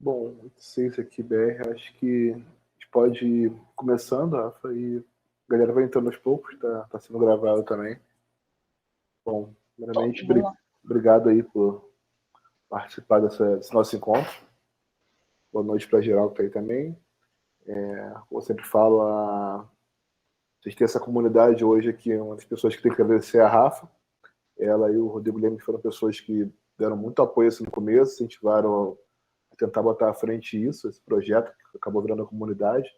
Bom, 86 aqui, BR, acho que a gente pode ir começando, Rafa, e a galera vai entrando aos poucos, tá sendo gravado também. Bom, Top, primeiramente, vamos lá. obrigado aí por participar desse nosso encontro. Boa noite para geral que tá aí também. Como eu sempre falo, vocês têm essa comunidade hoje aqui, uma das pessoas que tem que agradecer é a Rafa. Ela e o Rodrigo Leme foram pessoas que deram muito apoio assim, no começo, incentivaram a tentar botar à frente esse projeto, que acabou virando a comunidade.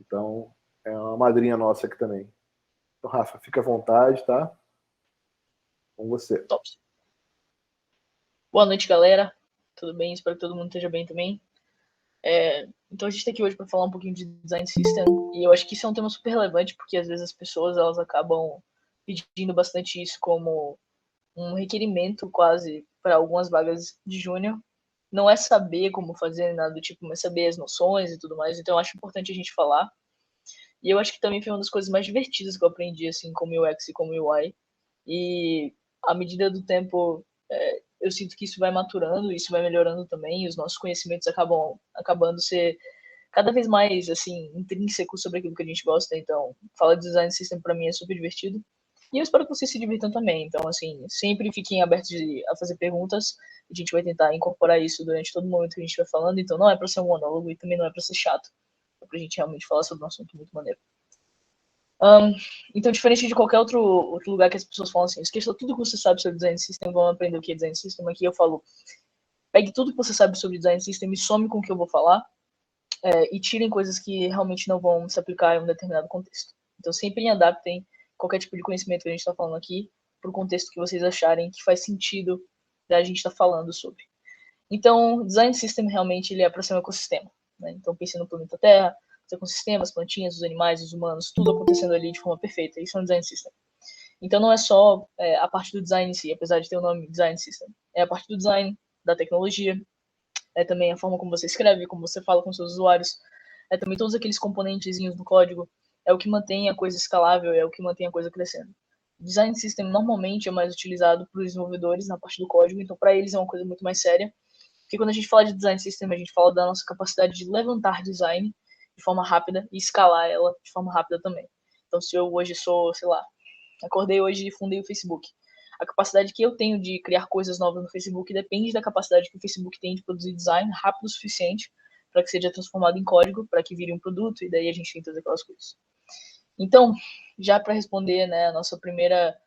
Então, é uma madrinha nossa aqui também. Então, Rafa, fica à vontade, tá? Com você. Top. Boa noite, galera. Tudo bem? Espero que todo mundo esteja bem também. Então a gente está aqui hoje para falar um pouquinho de design system e eu acho que isso é um tema super relevante porque às vezes as pessoas elas acabam pedindo bastante isso como um requerimento quase para algumas vagas de júnior. Não é saber como fazer nada do tipo, mas saber as noções e tudo mais. Então eu acho importante a gente falar. E eu acho que também foi uma das coisas mais divertidas que eu aprendi assim como UX e como UI. E à medida do tempo, eu sinto que isso vai maturando, isso vai melhorando também, e os nossos conhecimentos acabando ser cada vez mais assim intrínsecos sobre aquilo que a gente gosta. Então, falar de design system para mim é super divertido. E eu espero que vocês se divirtam também. Então, assim, sempre fiquem abertos a fazer perguntas. A gente vai tentar incorporar isso durante todo o momento que a gente vai falando. Então, não é para ser um monólogo e também não é para ser chato. É para a gente realmente falar sobre um assunto muito maneiro. Então, diferente de qualquer outro lugar que as pessoas falam assim, esqueça tudo que você sabe sobre design system, vamos aprender o que é design system. Aqui eu falo, pegue tudo que você sabe sobre design system e some com o que eu vou falar, e tirem coisas que realmente não vão se aplicar em um determinado contexto. Então, sempre adaptem qualquer tipo de conhecimento que a gente está falando aqui para o contexto que vocês acharem que faz sentido da gente estar falando sobre. Então, design system realmente ele é para ser um ecossistema. Né? Então, pense no planeta Terra, os ecossistemas, plantinhas, os animais, os humanos, tudo acontecendo ali de forma perfeita. Isso é um design system. Então, não é só a parte do design em si, apesar de ter o nome design system. É a parte do design, da tecnologia, é também a forma como você escreve, como você fala com seus usuários, é também todos aqueles componentezinhos do código, é o que mantém a coisa escalável, é o que mantém a coisa crescendo. Design system normalmente é mais utilizado para os desenvolvedores na parte do código, então para eles é uma coisa muito mais séria, porque quando a gente fala de design system, a gente fala da nossa capacidade de levantar design de forma rápida e escalar ela de forma rápida também. Então, se eu hoje sou, sei lá, acordei hoje e fundei o Facebook, a capacidade que eu tenho de criar coisas novas no Facebook depende da capacidade que o Facebook tem de produzir design rápido o suficiente para que seja transformado em código, para que vire um produto, e daí a gente tem todas aquelas coisas. Então, já para responder, né, a nossa primeira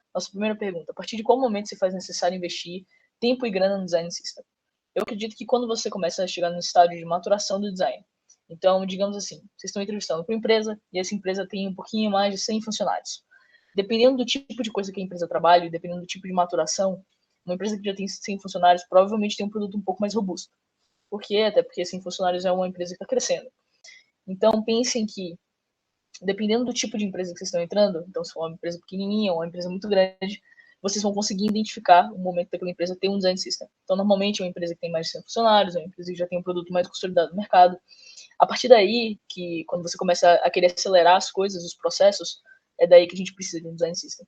pergunta, a partir de qual momento se faz necessário investir tempo e grana no design system? Eu acredito que quando você começa a chegar no estágio de maturação do design, então, digamos assim, vocês estão entrevistando para uma empresa e essa empresa tem um pouquinho mais de 100 funcionários. Dependendo do tipo de coisa que a empresa trabalha e dependendo do tipo de maturação, uma empresa que já tem 100 funcionários provavelmente tem um produto um pouco mais robusto. Por quê? Até porque 100 funcionários é uma empresa que está crescendo. Então, pensem que, dependendo do tipo de empresa que vocês estão entrando, então se for uma empresa pequenininha ou uma empresa muito grande, vocês vão conseguir identificar o momento daquela empresa ter um design system. Então, normalmente, é uma empresa que tem mais de 100 funcionários, é uma empresa que já tem um produto mais consolidado no mercado. A partir daí, que quando você começa a querer acelerar as coisas, os processos, é daí que a gente precisa de um design system.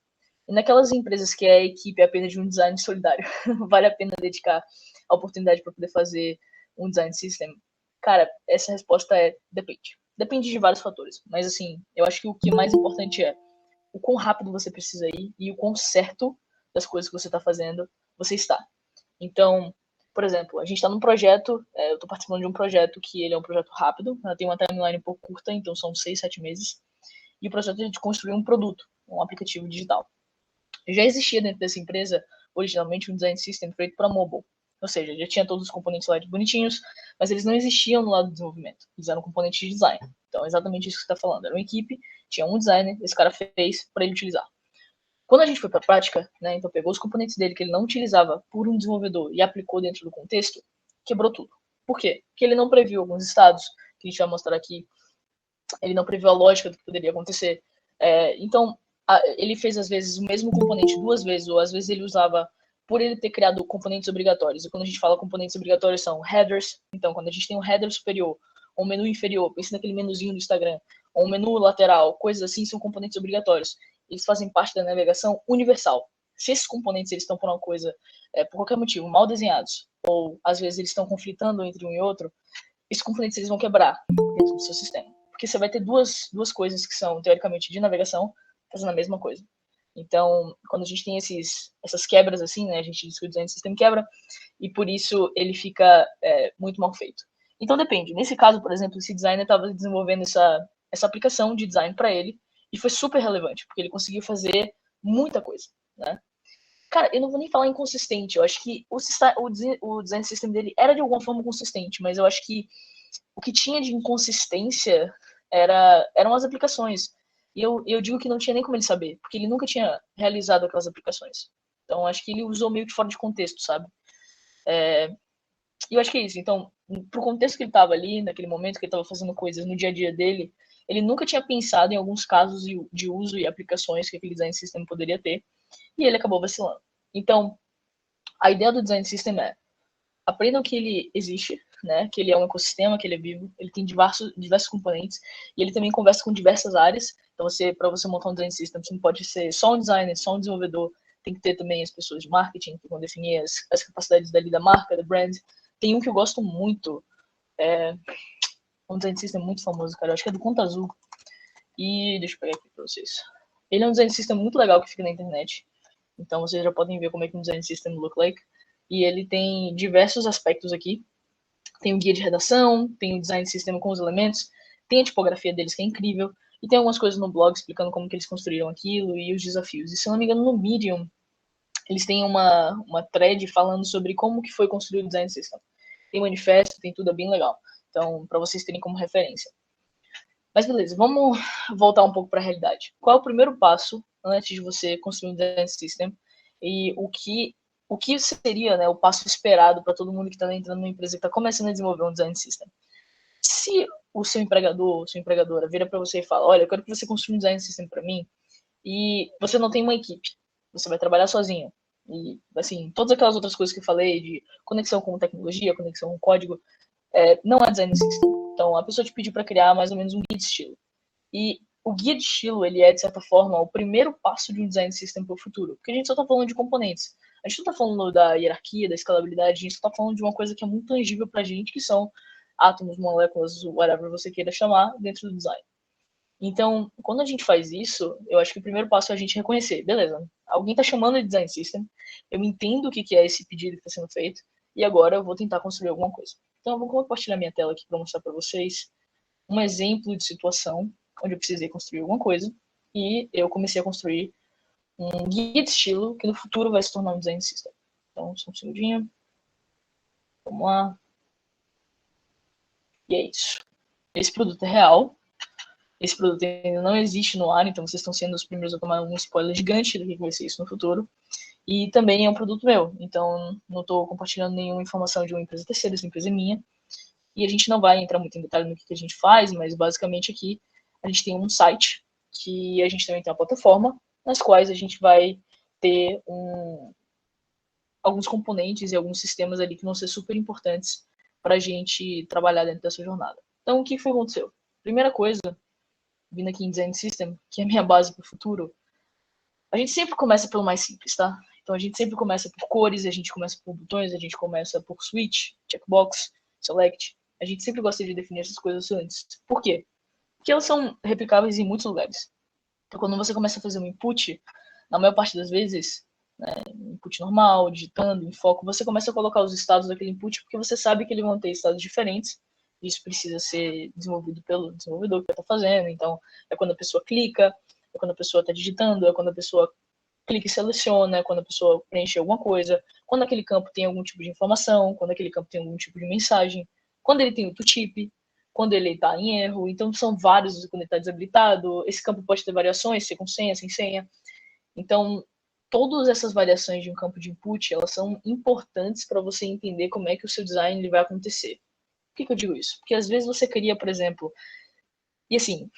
E naquelas empresas que a equipe é apenas de um design solidário, vale a pena dedicar a oportunidade para poder fazer um design system? Cara, essa resposta é depende. Depende de vários fatores. Mas, assim, eu acho que o que é mais importante é o quão rápido você precisa ir e o quão certo das coisas que você está fazendo você está. Então, por exemplo, a gente está num projeto, eu estou participando de um projeto que ele é um projeto rápido, tem uma timeline um pouco curta, então são 6, 7 meses, e o projeto é de construir um produto, um aplicativo digital. Já existia dentro dessa empresa, originalmente, um design system feito para mobile, ou seja, já tinha todos os componentes lá de bonitinhos, mas eles não existiam no lado do desenvolvimento, eles eram componentes de design. Então, é exatamente isso que você está falando, era uma equipe, tinha um designer, esse cara fez para ele utilizar. Quando a gente foi para a prática, né, então pegou os componentes dele que ele não utilizava por um desenvolvedor e aplicou dentro do contexto, quebrou tudo. Por quê? Porque ele não previu alguns estados, que a gente vai mostrar aqui, ele não previu a lógica do que poderia acontecer. Então, ele fez às vezes o mesmo componente duas vezes, ou às vezes ele usava, por ele ter criado componentes obrigatórios. E quando a gente fala componentes obrigatórios são headers, então quando a gente tem um header superior, ou um menu inferior, pense naquele menuzinho do Instagram, ou um menu lateral, coisas assim, são componentes obrigatórios. Eles fazem parte da navegação universal, se esses componentes eles estão por uma coisa, por qualquer motivo, mal desenhados, ou às vezes eles estão conflitando entre um e outro, esses componentes eles vão quebrar dentro do seu sistema. Porque você vai ter duas coisas que são, teoricamente, de navegação, fazendo a mesma coisa. Então, quando a gente tem essas quebras assim, né, a gente diz que o design de sistema quebra, e por isso ele fica muito mal feito. Então, depende. Nesse caso, por exemplo, esse designer estava desenvolvendo essa aplicação de design para ele, e foi super relevante, porque ele conseguiu fazer muita coisa, né? Cara, eu não vou nem falar inconsistente, eu acho que o design system dele era de alguma forma consistente, mas eu acho que o que tinha de inconsistência eram as aplicações. E eu digo que não tinha nem como ele saber, porque ele nunca tinha realizado aquelas aplicações. Então, acho que ele usou meio que fora de contexto, sabe? E eu acho que é isso. Então, pro contexto que ele estava ali, naquele momento que ele estava fazendo coisas no dia a dia dele, ele nunca tinha pensado em alguns casos de uso e aplicações que aquele design system poderia ter, e ele acabou vacilando. Então, a ideia do design system é: aprendam que ele existe, né? Que ele é um ecossistema, que ele é vivo, ele tem diversos componentes, e ele também conversa com diversas áreas. Então, para você montar um design system, você não pode ser só um designer, só um desenvolvedor, tem que ter também as pessoas de marketing, que vão definir as capacidades da marca, da brand. Tem um que eu gosto muito, um design system muito famoso, cara, eu acho que é do Conta Azul. E deixa eu pegar aqui pra vocês. Ele é um design system muito legal que fica na internet. Então vocês já podem ver como é que um design system look like. E ele tem diversos aspectos aqui. Tem o guia de redação, tem o design system com os elementos, tem a tipografia deles que é incrível, e tem algumas coisas no blog explicando como que eles construíram aquilo e os desafios. E se eu não me engano, no Medium, eles têm uma thread falando sobre como que foi construído o design system. Tem manifesto, tem tudo, é bem legal. Então, para vocês terem como referência. Mas beleza, vamos voltar um pouco para a realidade. Qual é o primeiro passo antes de você construir um design system? E o que seria, né, o passo esperado para todo mundo que está entrando numa empresa que está começando a desenvolver um design system? Se o seu empregador ou sua empregadora vira para você e fala: olha, eu quero que você construa um design system para mim, e você não tem uma equipe, você vai trabalhar sozinho. E, assim, todas aquelas outras coisas que eu falei, de conexão com tecnologia, conexão com código, não é design system. Então, a pessoa te pediu para criar mais ou menos um guia de estilo. E o guia de estilo, ele é, de certa forma, o primeiro passo de um design system para o futuro. Porque a gente só está falando de componentes. A gente não está falando da hierarquia, da escalabilidade, a gente só está falando de uma coisa que é muito tangível para a gente, que são átomos, moléculas, whatever você queira chamar, dentro do design. Então, quando a gente faz isso, eu acho que o primeiro passo é a gente reconhecer, beleza, alguém está chamando de design system, eu entendo o que é esse pedido que está sendo feito, e agora eu vou tentar construir alguma coisa. Então, eu vou compartilhar minha tela aqui para mostrar para vocês um exemplo de situação onde eu precisei construir alguma coisa, e eu comecei a construir um guia de estilo que no futuro vai se tornar um design system. Então, só um segundinho. Vamos lá. E é isso. Esse produto é real. Esse produto ainda não existe no ar, então vocês estão sendo os primeiros a tomar um spoiler gigante do que vai ser isso no futuro. E também é um produto meu, então não estou compartilhando nenhuma informação de uma empresa terceira, essa empresa é minha. E a gente não vai entrar muito em detalhe no que a gente faz, mas basicamente aqui a gente tem um site, que a gente também tem uma plataforma, nas quais a gente vai ter alguns componentes e alguns sistemas ali que vão ser super importantes para a gente trabalhar dentro dessa jornada. Então, o que foi que aconteceu? Primeira coisa, vindo aqui em Design System, que é a minha base para o futuro, a gente sempre começa pelo mais simples, tá? Então, a gente sempre começa por cores, a gente começa por botões, a gente começa por switch, checkbox, select. A gente sempre gosta de definir essas coisas antes. Por quê? Porque elas são replicáveis em muitos lugares. Então, quando você começa a fazer um input, na maior parte das vezes, né, input normal, digitando, em foco, você começa a colocar os estados daquele input porque você sabe que ele vão ter estados diferentes. Isso precisa ser desenvolvido pelo desenvolvedor que está fazendo. Então, é quando a pessoa clica, é quando a pessoa está digitando, é quando a pessoa clica e seleciona, é quando a pessoa preenche alguma coisa, quando aquele campo tem algum tipo de informação, quando aquele campo tem algum tipo de mensagem, quando ele tem o tooltip, quando ele está em erro. Então, são vários, quando ele está desabilitado. Esse campo pode ter variações, ser com senha, sem senha. Então, todas essas variações de um campo de input, elas são importantes para você entender como é que o seu design ele vai acontecer. Por que eu digo isso? Porque às vezes você queria, por exemplo, e assim,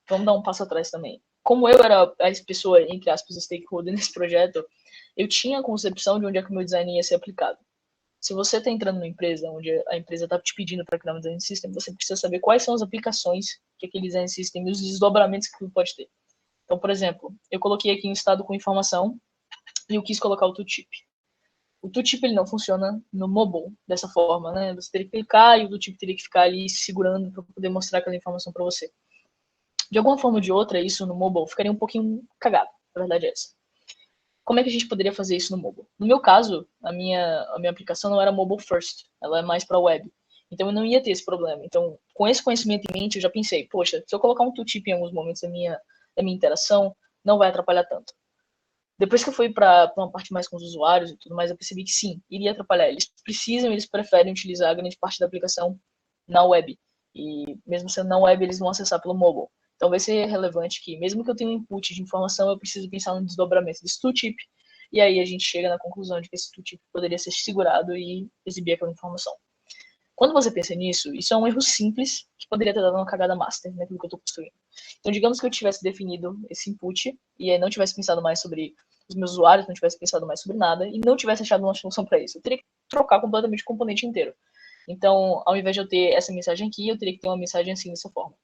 vamos dar um passo atrás também. Como eu era a pessoa, entre aspas, stakeholder nesse projeto, eu tinha a concepção de onde é que o meu design ia ser aplicado. Se você está entrando numa empresa onde a empresa está te pedindo para criar um design system, você precisa saber quais são as aplicações que aquele design system e os desdobramentos que ele pode ter. Então, por exemplo, eu coloquei aqui um estado com informação e eu quis colocar o tooltip. O tooltip ele não funciona no mobile dessa forma, né? Você teria que clicar e o tooltip teria que ficar ali segurando para poder mostrar aquela informação para você. De alguma forma ou de outra, isso no mobile ficaria um pouquinho cagado, a verdade é essa. Como é que a gente poderia fazer isso no mobile? No meu caso, a minha aplicação não era mobile first, ela é mais para web. Então eu não ia ter esse problema. Então, com esse conhecimento em mente, eu já pensei, poxa, se eu colocar um tooltip em alguns momentos da minha interação, não vai atrapalhar tanto. Depois que eu fui para uma parte mais com os usuários e tudo mais, eu percebi que sim, iria atrapalhar. Eles preferem utilizar a grande parte da aplicação na web. E mesmo sendo na web, eles vão acessar pelo mobile. Então vai ser relevante que, mesmo que eu tenha um input de informação, eu preciso pensar no desdobramento desse tooltip. E aí a gente chega na conclusão de que esse tooltip poderia ser segurado e exibir aquela informação. Quando você pensa nisso, isso é um erro simples que poderia ter dado uma cagada master naquilo que eu estou construindo. Então, digamos que eu tivesse definido esse input e aí não tivesse pensado mais sobre os meus usuários, não tivesse pensado mais sobre nada e não tivesse achado uma solução para isso. Eu teria que trocar completamente o componente inteiro. Então, ao invés de eu ter essa mensagem aqui, eu teria que ter uma mensagem assim, dessa forma.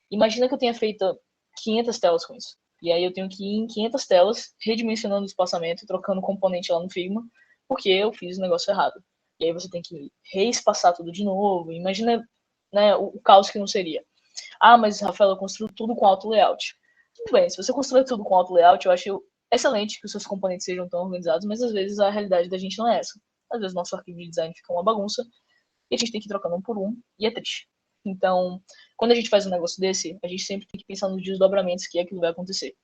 Imagina que eu tenha feito 500 telas com isso. E aí eu tenho que ir em 500 telas, redimensionando o espaçamento, trocando o componente lá no Figma, porque eu fiz o negócio errado. E aí você tem que reespaçar tudo de novo. Imagina, né, o caos que não seria. Ah, mas Rafael, eu construo tudo com auto layout. Tudo bem, se você construir tudo com auto layout, eu acho excelente que os seus componentes sejam tão organizados, mas às vezes a realidade da gente não é essa. Às vezes nosso arquivo de design fica uma bagunça e a gente tem que ir trocando um por um e é triste. Então, quando a gente faz um negócio desse, a gente sempre tem que pensar nos desdobramentos que aquilo vai acontecer.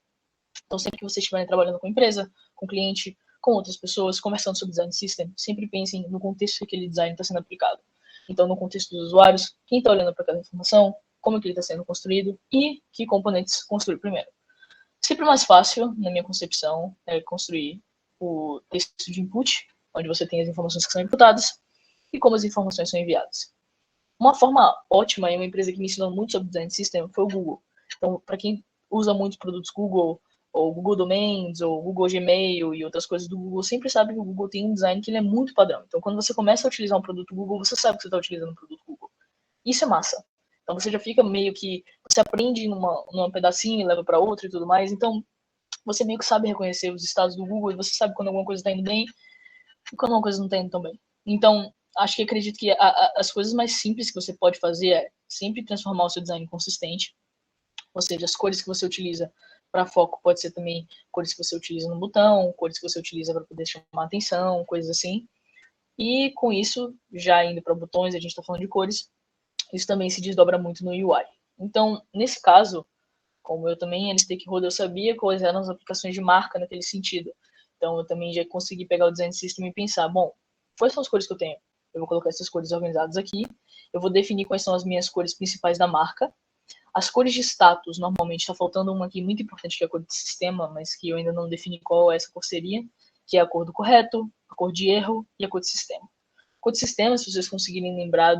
Então, sempre que vocês estiverem trabalhando com empresa, com cliente, com outras pessoas, conversando sobre design system, sempre pensem no contexto que aquele design está sendo aplicado. Então, no contexto dos usuários, quem está olhando para aquela informação, como é que ele está sendo construído e que componentes construir primeiro. Sempre mais fácil, na minha concepção, é construir o texto de input, onde você tem as informações que são inputadas, e como as informações são enviadas. Uma forma ótima e uma empresa que me ensinou muito sobre design system foi o Google. Então, para quem usa muitos produtos Google, ou Google Domains, ou Google Gmail e outras coisas do Google, sempre sabe que o Google tem um design que ele é muito padrão. Então, quando você começa a utilizar um produto Google, você sabe que você está utilizando um produto Google. Isso é massa. Então, você já fica meio que... Você aprende numa pedacinho e leva para outra e tudo mais. Então, você meio que sabe reconhecer os estados do Google e você sabe quando alguma coisa está indo bem e quando alguma coisa não está indo tão bem. Então, acredito que as coisas mais simples que você pode fazer é sempre transformar o seu design consistente, ou seja, as cores que você utiliza para foco pode ser também cores que você utiliza no botão, cores que você utiliza para poder chamar atenção, coisas assim. E com isso, já indo para botões, a gente está falando de cores, isso também se desdobra muito no UI. Então, nesse caso, como eu também era stakeholder, eu sabia quais eram as aplicações de marca naquele sentido. Então, eu também já consegui pegar o design system e pensar, bom, quais são as cores que eu tenho? Eu vou colocar essas cores organizadas aqui, eu vou definir quais são as minhas cores principais da marca. As cores de status, normalmente, está faltando uma aqui muito importante, que é a cor de sistema, mas que eu ainda não defini qual essa cor seria, que é a cor do correto, a cor de erro e a cor de sistema. A cor de sistema, se vocês conseguirem lembrar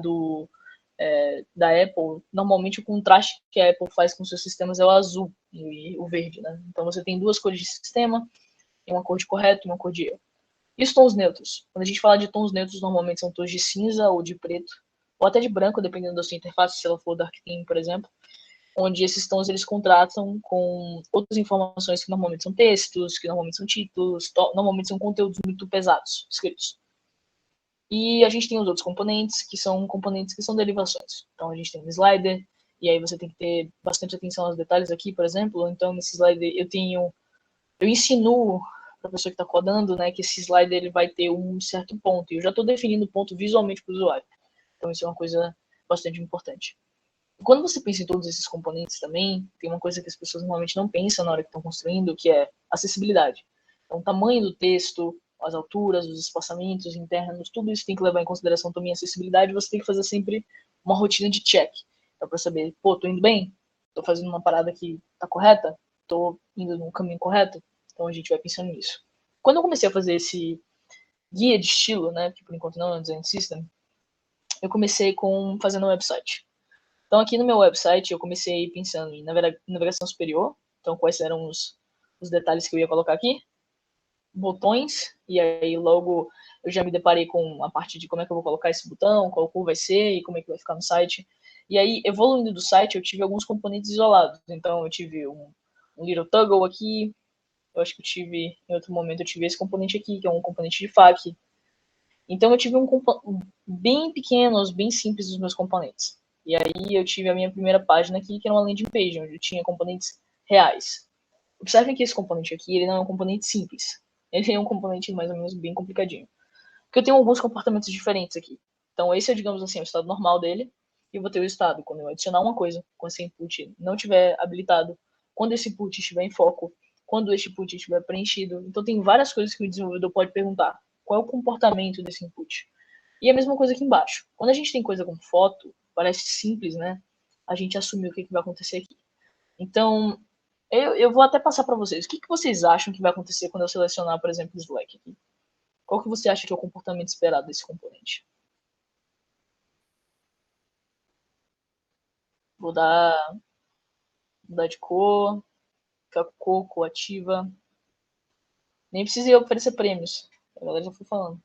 da Apple, normalmente o contraste que a Apple faz com seus sistemas é o azul e o verde, né? Então você tem duas cores de sistema, uma cor de correto e uma cor de erro. E os tons neutros? Quando a gente fala de tons neutros, normalmente são tons de cinza ou de preto, ou até de branco, dependendo da sua interface, se ela for dark theme, por exemplo, onde esses tons eles contrastam com outras informações que normalmente são textos, que normalmente são títulos, normalmente são conteúdos muito pesados, escritos. E a gente tem os outros componentes, que são derivações. Então a gente tem um slider, e aí você tem que ter bastante atenção aos detalhes aqui, por exemplo. Então nesse slider eu ensino para a pessoa que está codando, né, que esse slider ele vai ter um certo ponto. E eu já estou definindo o ponto visualmente para o usuário. Então isso é uma coisa bastante importante. E quando você pensa em todos esses componentes também, tem uma coisa que as pessoas normalmente não pensam na hora que estão construindo, que é acessibilidade. Então o tamanho do texto, as alturas, os espaçamentos internos, tudo isso tem que levar em consideração também a acessibilidade. Você tem que fazer sempre uma rotina de check. Então, para saber, pô, tô indo bem? Tô fazendo uma parada que tá correta? Tô indo no caminho correto? Então, a gente vai pensando nisso. Quando eu comecei a fazer esse guia de estilo, né, que por enquanto não é um design system, eu comecei fazendo um website. Então, aqui no meu website, eu comecei pensando em navegação superior. Então, quais eram os detalhes que eu ia colocar aqui? Botões, e aí logo eu já me deparei com a parte de como é que eu vou colocar esse botão, qual cor vai ser e como é que vai ficar no site. E aí, evoluindo do site, eu tive alguns componentes isolados. Então, eu tive um little toggle aqui, eu acho que em outro momento eu tive esse componente aqui, que é um componente de FAQ. Então eu tive bem pequenos, bem simples os meus componentes. E aí eu tive a minha primeira página aqui, que era uma landing page, onde eu tinha componentes reais. Observem que esse componente aqui, ele não é um componente simples. Ele é um componente mais ou menos bem complicadinho. Porque eu tenho alguns comportamentos diferentes aqui. Então esse é, digamos assim, o estado normal dele. E eu vou ter o estado quando eu adicionar uma coisa, quando esse input não estiver habilitado, quando esse input estiver em foco, quando esse input estiver preenchido. Então tem várias coisas que o desenvolvedor pode perguntar. Qual é o comportamento desse input? E a mesma coisa aqui embaixo. Quando a gente tem coisa com foto, parece simples, né? A gente assume o que vai acontecer aqui. Então, eu vou até passar para vocês. O que vocês acham que vai acontecer quando eu selecionar, por exemplo, o Slack aqui? Qual que você acha que é o comportamento esperado desse componente? Vou mudar de cor, ficar com cor ativa. Nem precisei oferecer prêmios. A galera já foi falando.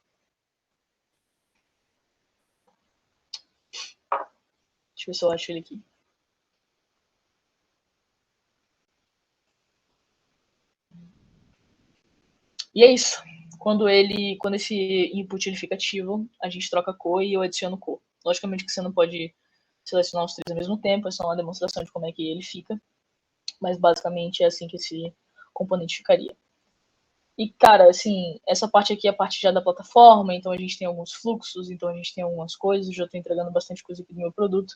Deixa eu ver se eu acho ele aqui. E é isso. Quando esse input ele fica ativo, a gente troca cor e eu adiciono cor. Logicamente que você não pode selecionar os três ao mesmo tempo, é só uma demonstração de como é que ele fica. Mas basicamente é assim que esse componente ficaria. E, cara, assim, essa parte aqui é a parte já da plataforma, então a gente tem alguns fluxos, então a gente tem algumas coisas, eu já estou entregando bastante coisa aqui do meu produto.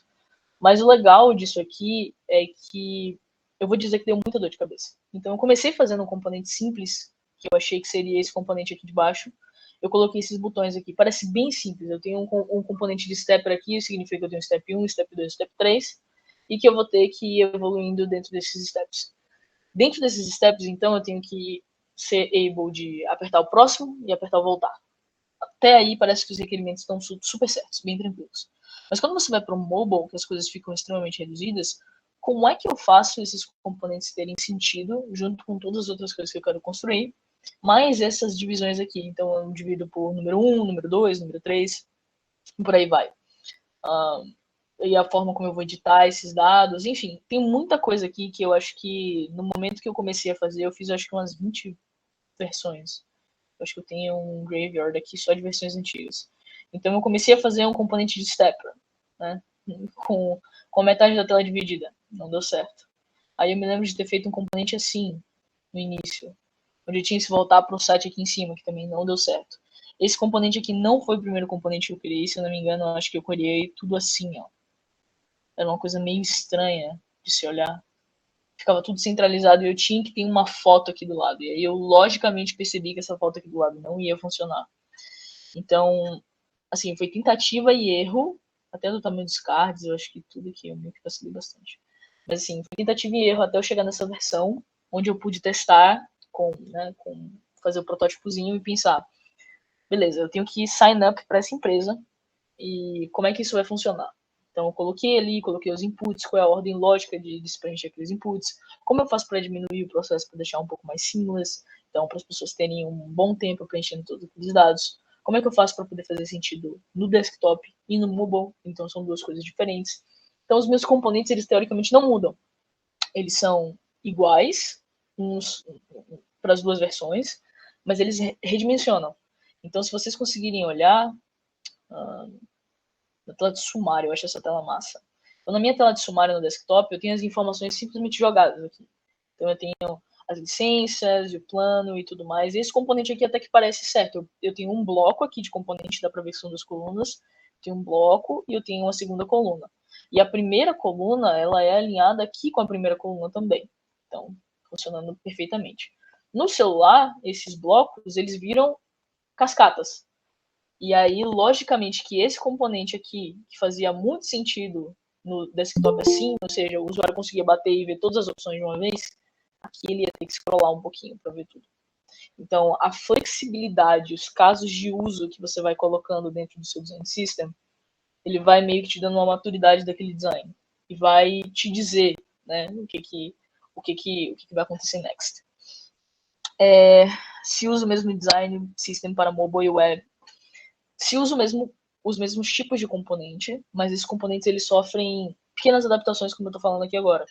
Mas o legal disso aqui é que eu vou dizer que deu muita dor de cabeça. Então eu comecei fazendo um componente simples, que eu achei que seria esse componente aqui de baixo. Eu coloquei esses botões aqui. Parece bem simples. Eu tenho um componente de stepper aqui, significa que eu tenho step 1, step 2, step 3, e que eu vou ter que ir evoluindo dentro desses steps. Dentro desses steps, então, eu tenho que ser able de apertar o próximo e apertar o voltar. Até aí parece que os requerimentos estão super certos, bem tranquilos. Mas quando você vai para o mobile, que as coisas ficam extremamente reduzidas, como é que eu faço esses componentes terem sentido, junto com todas as outras coisas que eu quero construir, mais essas divisões aqui? Então eu divido por número 1, número 2, número 3, e por aí vai. E a forma como eu vou editar esses dados, enfim, tem muita coisa aqui que eu acho que no momento que eu comecei a fazer, eu fiz acho que umas 20 versões. Eu acho que eu tenho um graveyard aqui só de versões antigas. Então eu comecei a fazer um componente de stepper, né? Com metade da tela dividida. Não deu certo. Aí eu me lembro de ter feito um componente assim no início, onde eu tinha que voltar para o site aqui em cima, que também não deu certo. Esse componente aqui não foi o primeiro componente que eu criei, se eu não me engano, eu acho que eu criei tudo assim, ó. Era uma coisa meio estranha de se olhar. Ficava tudo centralizado e eu tinha que ter uma foto aqui do lado. E aí eu logicamente percebi que essa foto aqui do lado não ia funcionar. Então, assim, foi tentativa e erro, até do tamanho dos cards, eu acho que tudo aqui eu meio que facilitei bastante. Mas assim, foi tentativa e erro até eu chegar nessa versão, onde eu pude testar com fazer o protótipozinho e pensar, beleza, eu tenho que sign up para essa empresa e como é que isso vai funcionar? Então eu coloquei ali, coloquei os inputs, qual é a ordem lógica de preencher aqueles inputs, como eu faço para diminuir o processo para deixar um pouco mais seamless, então para as pessoas terem um bom tempo preenchendo todos aqueles dados, como é que eu faço para poder fazer sentido no desktop e no mobile, então são duas coisas diferentes. Então os meus componentes, eles teoricamente não mudam, eles são iguais uns para as duas versões, mas eles redimensionam. Então se vocês conseguirem olhar, na tela de sumário, eu acho essa tela massa. Então, na minha tela de sumário no desktop, eu tenho as informações simplesmente jogadas aqui. Então, eu tenho as licenças, o plano e tudo mais. E esse componente aqui até que parece certo. Eu tenho um bloco aqui de componente, dá para ver que são duas colunas. Tenho um bloco e eu tenho uma segunda coluna. E a primeira coluna, ela é alinhada aqui com a primeira coluna também. Então, funcionando perfeitamente. No celular, esses blocos, eles viram cascatas. E aí, logicamente, que esse componente aqui, que fazia muito sentido no desktop assim, ou seja, o usuário conseguia bater e ver todas as opções de uma vez, aqui ele ia ter que scrollar um pouquinho para ver tudo. Então, a flexibilidade, os casos de uso que você vai colocando dentro do seu design system, ele vai meio que te dando uma maturidade daquele design e vai te dizer, né, o que vai acontecer next. Se usa o mesmo design system para mobile e web, se usa os mesmos tipos de componente, mas esses componentes eles sofrem pequenas adaptações, como eu estou falando aqui agora.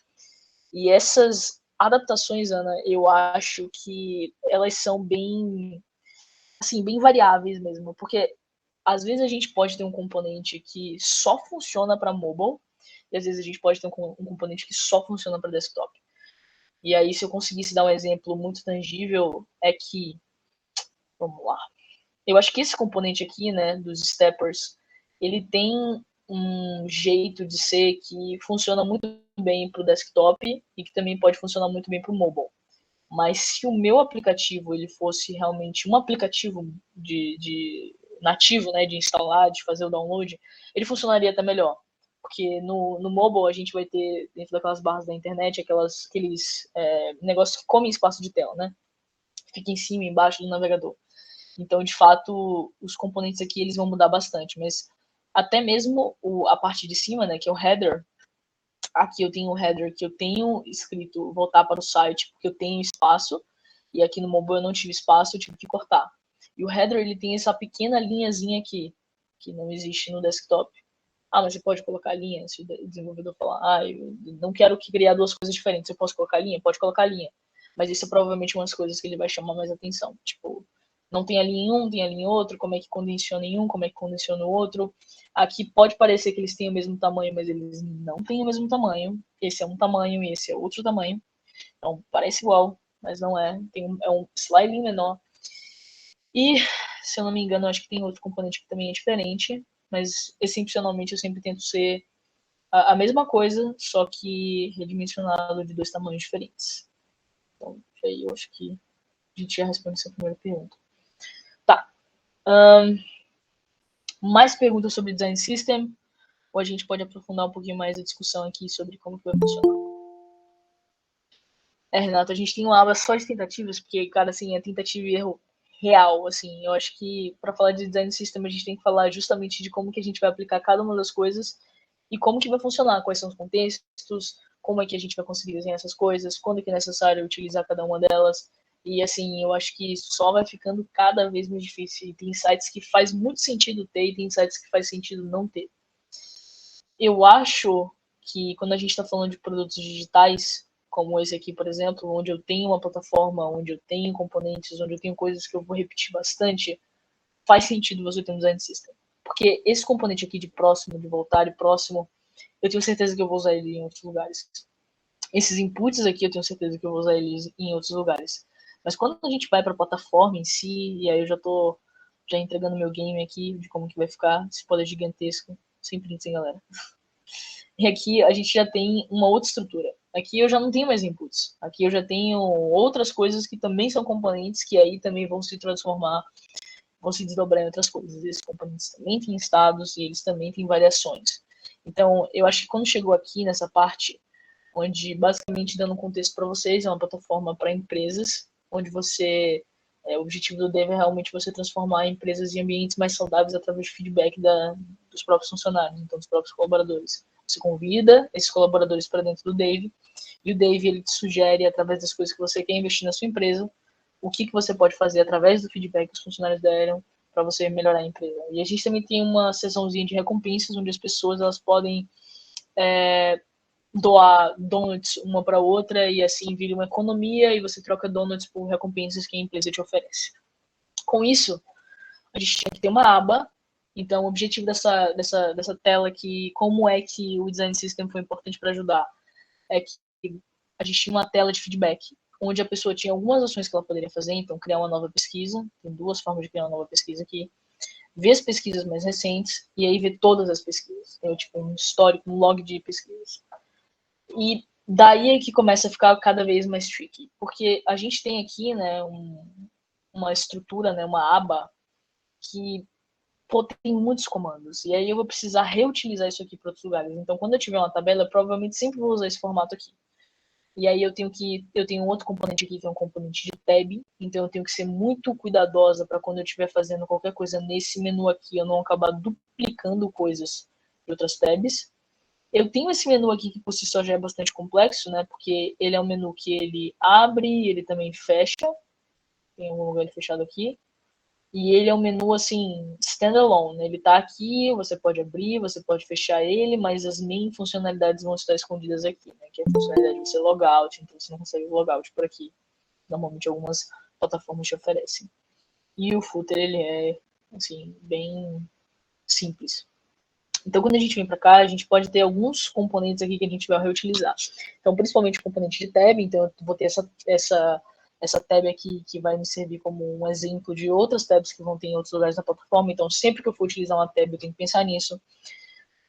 E essas adaptações, Ana, eu acho que elas são bem, assim, bem variáveis mesmo, porque às vezes a gente pode ter um componente que só funciona para mobile, e às vezes a gente pode ter um componente que só funciona para desktop. E aí, se eu conseguisse dar um exemplo muito tangível, é que, vamos lá, eu acho que esse componente aqui, né, dos steppers, ele tem um jeito de ser que funciona muito bem para o desktop e que também pode funcionar muito bem para o mobile. Mas se o meu aplicativo ele fosse realmente um aplicativo de nativo, né, de instalar, de fazer o download, ele funcionaria até melhor. Porque no mobile a gente vai ter, dentro daquelas barras da internet, aqueles negócios que comem espaço de tela, né? Fica em cima e embaixo do navegador. Então, de fato, os componentes aqui eles vão mudar bastante. Mas até mesmo a parte de cima, né, que é o header, aqui eu tenho um header que eu tenho escrito voltar para o site porque eu tenho espaço, e aqui no mobile eu não tive espaço, eu tive que cortar. E o header ele tem essa pequena linhazinha aqui, que não existe no desktop. Ah, mas você pode colocar linha, se o desenvolvedor falar, eu não quero criar duas coisas diferentes, eu posso colocar linha? Pode colocar linha. Mas isso é provavelmente umas coisas que ele vai chamar mais atenção. Tipo, não tem a linha em um, tem a linha em outro, como é que condiciona em um, como é que condiciona o outro. Aqui pode parecer que eles têm o mesmo tamanho, mas eles não têm o mesmo tamanho. Esse é um tamanho e esse é outro tamanho. Então, parece igual, mas não é. É um slightly menor. E, se eu não me engano, acho que tem outro componente que também é diferente, mas excepcionalmente eu sempre tento ser a mesma coisa, só que redimensionado de dois tamanhos diferentes. Então, aí eu acho que a gente já responde essa primeira pergunta. Tá. Mais perguntas sobre Design System? Ou a gente pode aprofundar um pouquinho mais a discussão aqui sobre como que vai funcionar? Renato, a gente tem uma aba só de tentativas, porque, cara, assim, é tentativa e erro real, assim. Eu acho que para falar de Design System a gente tem que falar justamente de como que a gente vai aplicar cada uma das coisas e como que vai funcionar, quais são os contextos, como é que a gente vai conseguir desenhar essas coisas, quando é que é necessário utilizar cada uma delas. E, assim, eu acho que só vai ficando cada vez mais difícil. E tem sites que faz muito sentido ter e tem sites que faz sentido não ter. Eu acho que quando a gente está falando de produtos digitais, como esse aqui, por exemplo, onde eu tenho uma plataforma, onde eu tenho componentes, onde eu tenho coisas que eu vou repetir bastante, faz sentido você ter um design system. Porque esse componente aqui de próximo, de voltar e próximo, eu tenho certeza que eu vou usar ele em outros lugares. Esses inputs aqui eu tenho certeza que eu vou usar eles em outros lugares. Mas quando a gente vai para a plataforma em si, e aí eu já tô já entregando meu game aqui de como que vai ficar, esse poder gigantesco, sem print, hein, galera. E aqui a gente já tem uma outra estrutura. Aqui eu já não tenho mais inputs. Aqui eu já tenho outras coisas que também são componentes que aí também vão se transformar, vão se desdobrar em outras coisas. Esses componentes também têm estados e eles também têm variações. Então, eu acho que quando chegou aqui nessa parte, onde basicamente dando um contexto para vocês, é uma plataforma para empresas, onde o objetivo do Dev é realmente você transformar empresas em ambientes mais saudáveis através do feedback dos próprios funcionários, então dos próprios colaboradores. Você convida esses colaboradores para dentro do Dave, e o Dave ele te sugere, através das coisas que você quer investir na sua empresa, o que você pode fazer através do feedback que os funcionários deram para você melhorar a empresa. E a gente também tem uma sessãozinha de recompensas, onde as pessoas elas podem doar donuts uma para outra e assim vira uma economia e você troca donuts por recompensas que a empresa te oferece. Com isso, a gente tinha que ter uma aba. Então, o objetivo dessa tela aqui, como é que o Design System foi importante para ajudar, é que a gente tinha uma tela de feedback, onde a pessoa tinha algumas ações que ela poderia fazer, então criar uma nova pesquisa, tem duas formas de criar uma nova pesquisa aqui, ver as pesquisas mais recentes e aí ver todas as pesquisas. Tem tipo um histórico, um log de pesquisas. E daí é que começa a ficar cada vez mais tricky, porque a gente tem aqui, né, uma estrutura, né, uma aba que tem muitos comandos, e aí eu vou precisar reutilizar isso aqui para outros lugares. Então, quando eu tiver uma tabela, eu provavelmente sempre vou usar esse formato aqui. E aí eu tenho um outro componente aqui que é um componente de tab, então eu tenho que ser muito cuidadosa para quando eu estiver fazendo qualquer coisa nesse menu aqui, eu não acabar duplicando coisas de outras tabs. Eu tenho esse menu aqui que por si só já é bastante complexo, né? Porque ele é um menu que ele abre, ele também fecha. Tem um lugar fechado aqui. E ele é um menu, assim, standalone. Ele tá aqui, você pode abrir, você pode fechar ele, mas as main funcionalidades vão estar escondidas aqui, né? Que é a funcionalidade de você logout, então você não consegue logout por aqui. Normalmente algumas plataformas te oferecem. E o footer, ele é, assim, bem simples. Então, quando a gente vem para cá, a gente pode ter alguns componentes aqui que a gente vai reutilizar. Então, principalmente o componente de tab. Então, eu vou ter essa tab aqui que vai me servir como um exemplo de outras tabs que vão ter em outros lugares da plataforma. Então, sempre que eu for utilizar uma tab, eu tenho que pensar nisso.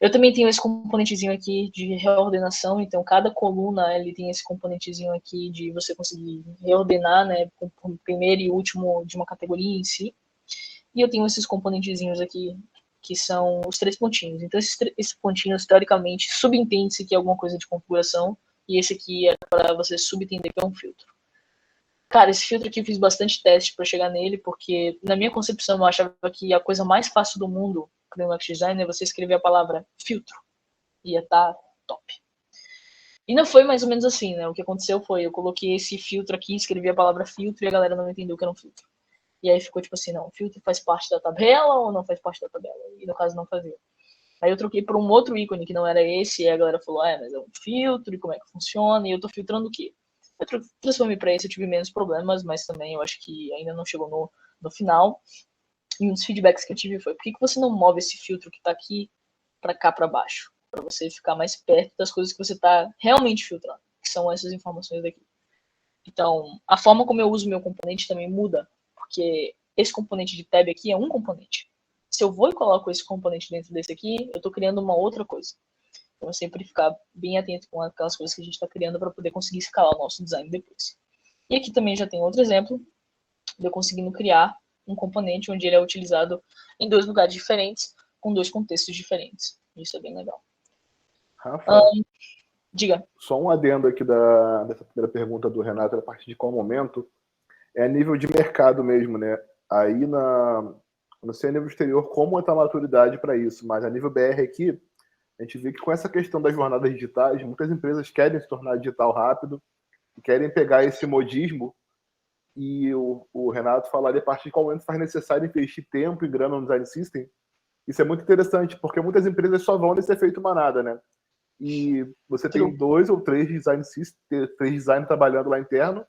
Eu também tenho esse componentezinho aqui de reordenação. Então, cada coluna ele tem esse componentezinho aqui de você conseguir reordenar, né, com o primeiro e último de uma categoria em si. E eu tenho esses componentezinhos aqui que são os 3 pontinhos. Então, esses pontinhos, teoricamente, subentende-se que é alguma coisa de configuração, e esse aqui é para você subentender que é um filtro. Cara, esse filtro aqui eu fiz bastante teste para chegar nele, porque na minha concepção eu achava que a coisa mais fácil do mundo para o UX design é você escrever a palavra filtro. Ia estar top. E não foi mais ou menos assim, né? O que aconteceu foi, eu coloquei esse filtro aqui, escrevi a palavra filtro e a galera não entendeu que era um filtro. E aí ficou tipo assim, não, o filtro faz parte da tabela ou não faz parte da tabela? E no caso não fazia. Aí eu troquei por um outro ícone que não era esse, e a galera falou, mas é um filtro, e como é que funciona? E eu tô filtrando o quê? Eu transformei pra esse, eu tive menos problemas, mas também eu acho que ainda não chegou no final. E um dos feedbacks que eu tive foi, por que você não move esse filtro que tá aqui pra cá pra baixo? Pra você ficar mais perto das coisas que você tá realmente filtrando, que são essas informações daqui. Então, a forma como eu uso o meu componente também muda, porque esse componente de tab aqui é um componente. Se eu vou e coloco esse componente dentro desse aqui, eu estou criando uma outra coisa. Então, sempre ficar bem atento com aquelas coisas que a gente está criando para poder conseguir escalar o nosso design depois. E aqui também já tem outro exemplo de eu conseguindo criar um componente onde ele é utilizado em 2 lugares diferentes, com 2 contextos diferentes. Isso é bem legal. Rafa, Diga. só um adendo aqui dessa primeira pergunta do Renato, a partir de qual momento, é a nível de mercado mesmo, né? Aí não sei a nível exterior como está a maturidade para isso, mas a nível BR aqui, a gente vê que com essa questão das jornadas digitais, muitas empresas querem se tornar digital rápido, querem pegar esse modismo, e o Renato falaria a partir de qual momento faz necessário investir tempo e grana no design system. Isso é muito interessante, porque muitas empresas só vão nesse efeito manada, né? E você tem 2 ou 3 design system, 3 design trabalhando lá interno,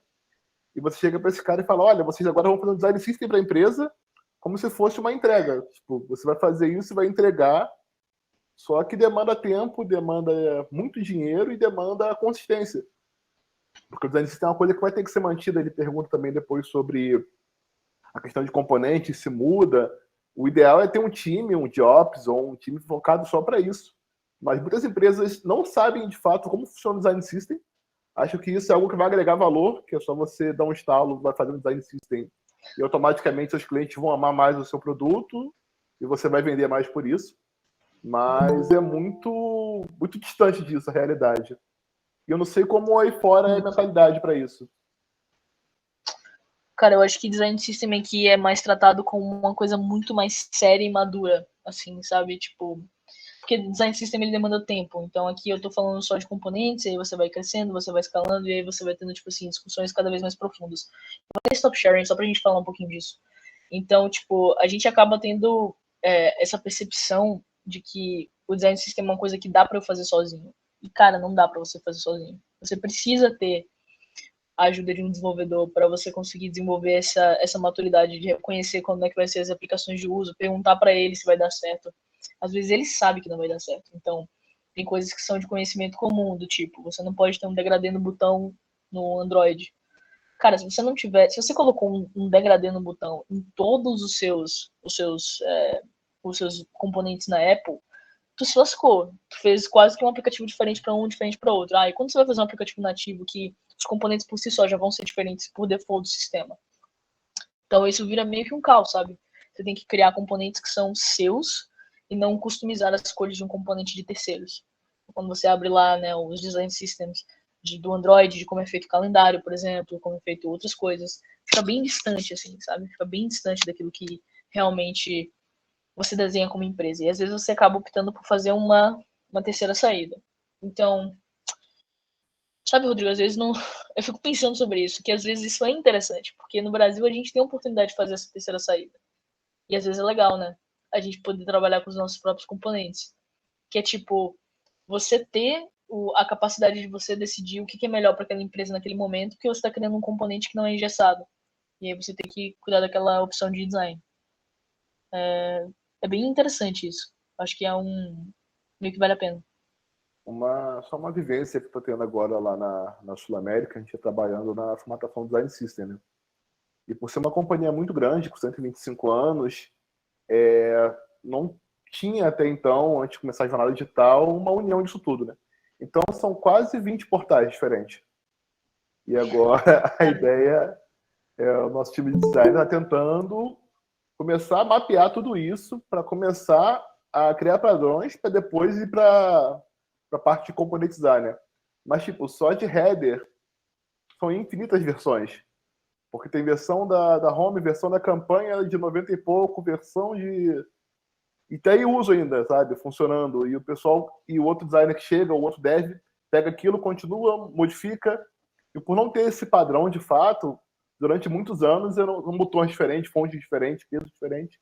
e você chega para esse cara e fala, olha, vocês agora vão fazer um design system para a empresa como se fosse uma entrega. Tipo, você vai fazer isso e vai entregar, só que demanda tempo, demanda muito dinheiro e demanda consistência. Porque o design system é uma coisa que vai ter que ser mantida. Ele pergunta também depois sobre a questão de componentes, se muda. O ideal é ter um time, um Jobs ou um time focado só para isso. Mas muitas empresas não sabem de fato como funciona o design system. Acho que isso é algo que vai agregar valor, que é só você dar um estalo, vai fazer um design system e automaticamente seus clientes vão amar mais o seu produto e você vai vender mais por isso. Mas é muito distante disso, a realidade. E eu não sei como aí fora é a mentalidade para isso. Cara, eu acho que design system aqui é mais tratado como uma coisa muito mais séria e madura, assim, sabe? Tipo, porque design system ele demanda tempo. Então aqui eu tô falando só de componentes, aí você vai crescendo, você vai escalando, e aí você vai tendo, tipo assim, discussões cada vez mais profundas. Vou até stop sharing, só pra gente falar um pouquinho disso. Então, tipo, a gente acaba tendo essa percepção de que o design system é uma coisa que dá pra eu fazer sozinho. E, cara, não dá pra você fazer sozinho. Você precisa ter a ajuda de um desenvolvedor para você conseguir desenvolver essa maturidade de reconhecer quando é que vai ser as aplicações de uso, perguntar para ele se vai dar certo. Às vezes ele sabe que não vai dar certo. Então, tem coisas que são de conhecimento comum, do tipo, você não pode ter um degradê no botão no Android. Cara, se você não tiver, se você colocou um degradê no botão em todos os seus componentes na Apple, tu se lascou. Tu fez quase que um aplicativo diferente para um, diferente para outro. E quando você vai fazer um aplicativo nativo que os componentes por si só já vão ser diferentes por default do sistema? Então isso vira meio que um caos, sabe? Você tem que criar componentes que são seus e não customizar as cores de um componente de terceiros. Quando você abre lá, né, os design systems do Android, de como é feito o calendário, por exemplo, como é feito outras coisas, fica bem distante, assim, sabe? Fica bem distante daquilo que realmente você desenha como empresa. E às vezes você acaba optando por fazer uma terceira saída. Então, sabe, Rodrigo, às vezes não. Eu fico pensando sobre isso, que às vezes isso é interessante, porque no Brasil a gente tem a oportunidade de fazer essa terceira saída. E às vezes é legal, né? A gente poder trabalhar com os nossos próprios componentes. Que é tipo, você ter a capacidade de você decidir o que é melhor para aquela empresa naquele momento, porque você está criando um componente que não é engessado. E aí você tem que cuidar daquela opção de design. É bem interessante isso. Acho que é meio que vale a pena. Só uma vivência que estou tendo agora lá na Sul-América, a gente está trabalhando na formatação do Design System, né? E por ser uma companhia muito grande, com 125 anos, não tinha até então, antes de começar a jornada digital, uma união disso tudo, né? Então são quase 20 portais diferentes. E agora a ideia é o nosso time de design está tentando começar a mapear tudo isso para começar a criar padrões para depois ir para a parte de component design, né? Mas, tipo, só de header são infinitas versões. Porque tem versão da home, versão da campanha de 90 e pouco, versão de... E tem uso ainda, sabe? Funcionando. E o pessoal, e o outro designer que chega, o outro dev, pega aquilo, continua, modifica. E por não ter esse padrão, de fato, durante muitos anos, eram botões diferentes, fontes diferentes, pesos diferentes.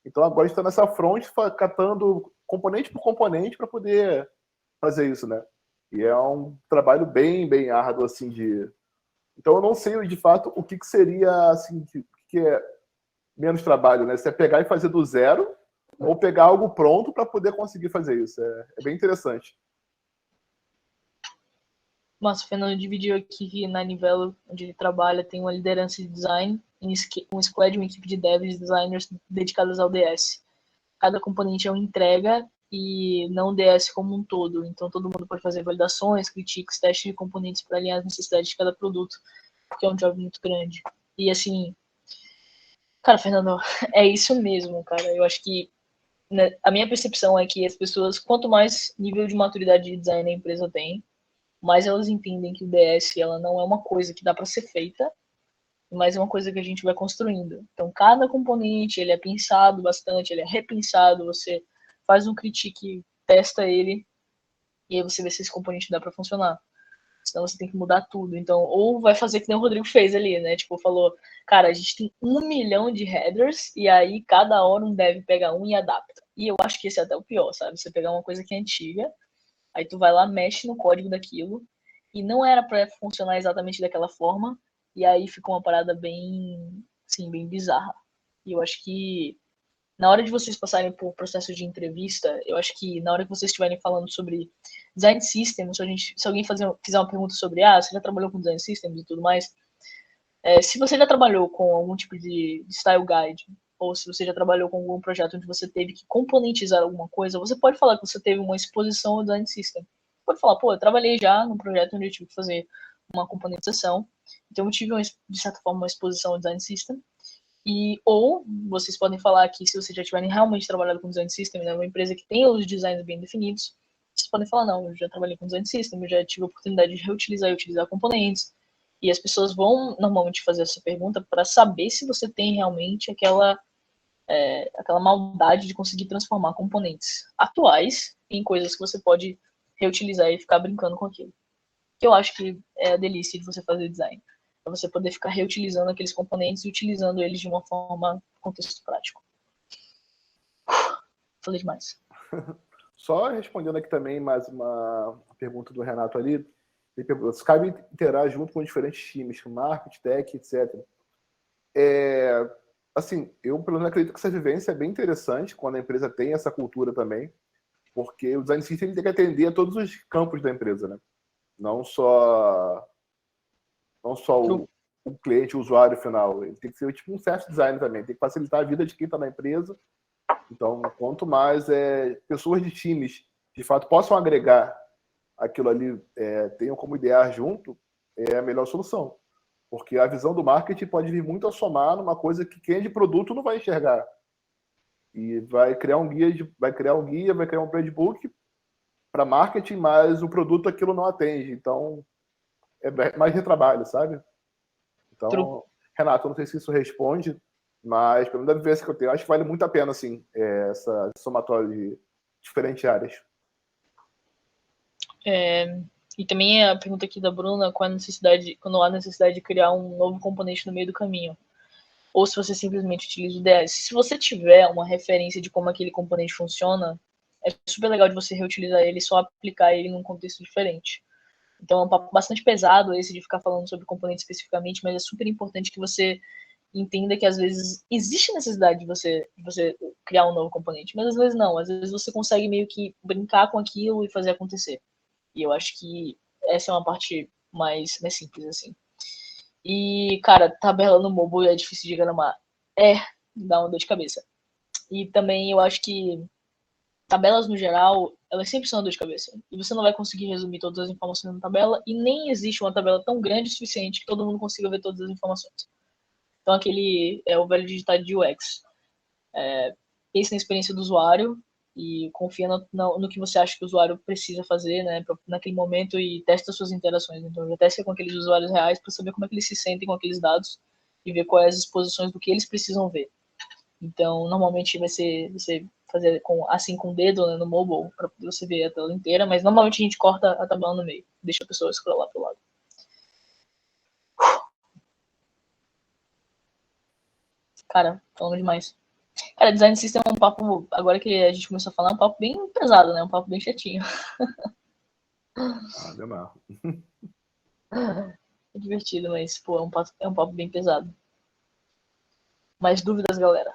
Então agora a gente está nessa fronte, catando componente por componente para poder fazer isso, né? E é um trabalho bem, bem árduo, assim, de... Então eu não sei, de fato, o que seria, assim, que é menos trabalho, né? Se é pegar e fazer do zero ou pegar algo pronto para poder conseguir fazer isso. É bem interessante. Mas o Fernando dividiu aqui que na Nivelo, onde ele trabalha, tem uma liderança de design, um squad, uma equipe de devs e designers dedicadas ao DS. Cada componente é uma entrega e não o DS como um todo. Então todo mundo pode fazer validações, críticas, testes de componentes para alinhar as necessidades de cada produto, porque é um job muito grande. E assim, cara, Fernando, é isso mesmo, cara. Eu acho que, né, a minha percepção é que as pessoas, quanto mais nível de maturidade de design a empresa tem, mais elas entendem que o DS ela não é uma coisa que dá para ser feita, mas é uma coisa que a gente vai construindo. Então, cada componente ele é pensado bastante, ele é repensado, você faz um critique, testa ele, e aí você vê se esse componente dá para funcionar. Senão você tem que mudar tudo. Então, ou vai fazer que nem o Rodrigo fez ali, né? Tipo, falou, cara, a gente tem 1 milhão de headers, e aí cada hora um dev pega um e adapta. E eu acho que esse é até o pior, sabe? Você pegar uma coisa que é antiga, aí tu vai lá, mexe no código daquilo, e não era para funcionar exatamente daquela forma, e aí fica uma parada bem, assim, bem bizarra. E eu acho que na hora de vocês passarem por processo de entrevista, eu acho que na hora que vocês estiverem falando sobre design systems, se alguém fizer uma pergunta sobre, você já trabalhou com design systems e tudo mais, se você já trabalhou com algum tipo de style guide, ou se você já trabalhou com algum projeto onde você teve que componentizar alguma coisa, você pode falar que você teve uma exposição ao design system. Pode falar, pô, eu trabalhei já num projeto onde eu tive que fazer uma componentização, então eu tive, de certa forma, uma exposição ao design system, ou vocês podem falar que se vocês já tiverem realmente trabalhado com design system, né, uma empresa que tem os designs bem definidos, vocês podem falar, não, eu já trabalhei com design system, eu já tive a oportunidade de reutilizar e utilizar componentes, e as pessoas vão normalmente fazer essa pergunta para saber se você tem realmente aquela maldade de conseguir transformar componentes atuais em coisas que você pode reutilizar e ficar brincando com aquilo. Que eu acho que é a delícia de você fazer design. É você poder ficar reutilizando aqueles componentes e utilizando eles de uma forma contexto prático. Falei demais. Só respondendo aqui também mais uma pergunta do Renato ali. Ele perguntou, se cabe interagir junto com diferentes times, com marketing, tech, etc. Assim, eu pelo menos acredito que essa vivência é bem interessante quando a empresa tem essa cultura também, porque o design system tem que atender a todos os campos da empresa, né? Não só o cliente, o usuário final. Ele tem que ser tipo um certo design também, tem que facilitar a vida de quem está na empresa. Então, quanto mais pessoas de times de fato possam agregar aquilo ali, tenham como idear junto, é a melhor solução. Porque a visão do marketing pode vir muito a somar numa coisa que quem é de produto não vai enxergar. E vai criar um guia, vai criar um playbook para marketing, mas o produto aquilo não atende. Então, é mais retrabalho, sabe? Então, True. Renato, eu não sei se isso responde, mas pelo menos da vivência que eu tenho, acho que vale muito a pena, assim, essa somatória de diferentes áreas. E também a pergunta aqui da Bruna, quando há necessidade de criar um novo componente no meio do caminho. ou se você simplesmente utiliza o DS. Se você tiver uma referência de como aquele componente funciona, é super legal de você reutilizar ele e só aplicar ele num contexto diferente. Então é um papo bastante pesado esse de ficar falando sobre componente especificamente, mas é super importante que você entenda que às vezes existe necessidade de você criar um novo componente, mas às vezes não. Às vezes você consegue meio que brincar com aquilo e fazer acontecer. E eu acho que essa é uma parte mais simples, assim. E, cara, tabela no mobile é difícil de diagramar. Dá uma dor de cabeça. E também eu acho que tabelas no geral, elas sempre são uma dor de cabeça. E você não vai conseguir resumir todas as informações na tabela, e nem existe uma tabela tão grande o suficiente que todo mundo consiga ver todas as informações. Então, aquele é o velho ditado de UX. Pense na experiência do usuário e confia no que você acha que o usuário precisa fazer, né, naquele momento, e testa suas interações. Então, já testa com aqueles usuários reais para saber como é que eles se sentem com aqueles dados e ver quais as exposições do que eles precisam ver. Então, normalmente vai ser você fazer com o dedo, né, no mobile, para poder você ver a tela inteira, mas normalmente a gente corta a tabela no meio, deixa a pessoa scrollar pro lado. Cara, falando demais. Cara, design system é um papo, agora que a gente começou a falar, é um papo bem pesado, né? Um papo bem chatinho. Deu mal. É divertido, mas, pô, é um papo bem pesado. Mais dúvidas, galera?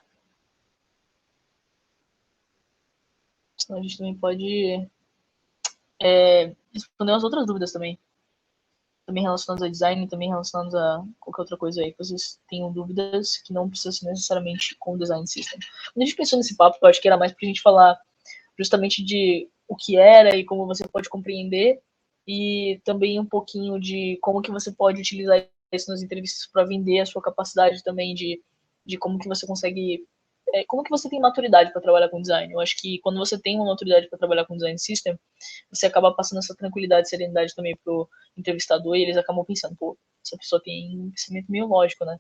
Senão a gente também pode responder as outras dúvidas também. Também relacionadas a design, também relacionadas a qualquer outra coisa aí que vocês tenham dúvidas que não precisa ser necessariamente com o design system. Quando a gente pensou nesse papo, eu acho que era mais pra gente falar justamente de o que era e como você pode compreender, e também um pouquinho de como que você pode utilizar isso nas entrevistas para vender a sua capacidade também de como que você consegue, como que você tem maturidade para trabalhar com design. Eu acho que quando você tem uma maturidade para trabalhar com design system, você acaba passando essa tranquilidade, serenidade também pro entrevistador, e eles acabam pensando, pô, essa pessoa tem um pensamento meio lógico, né?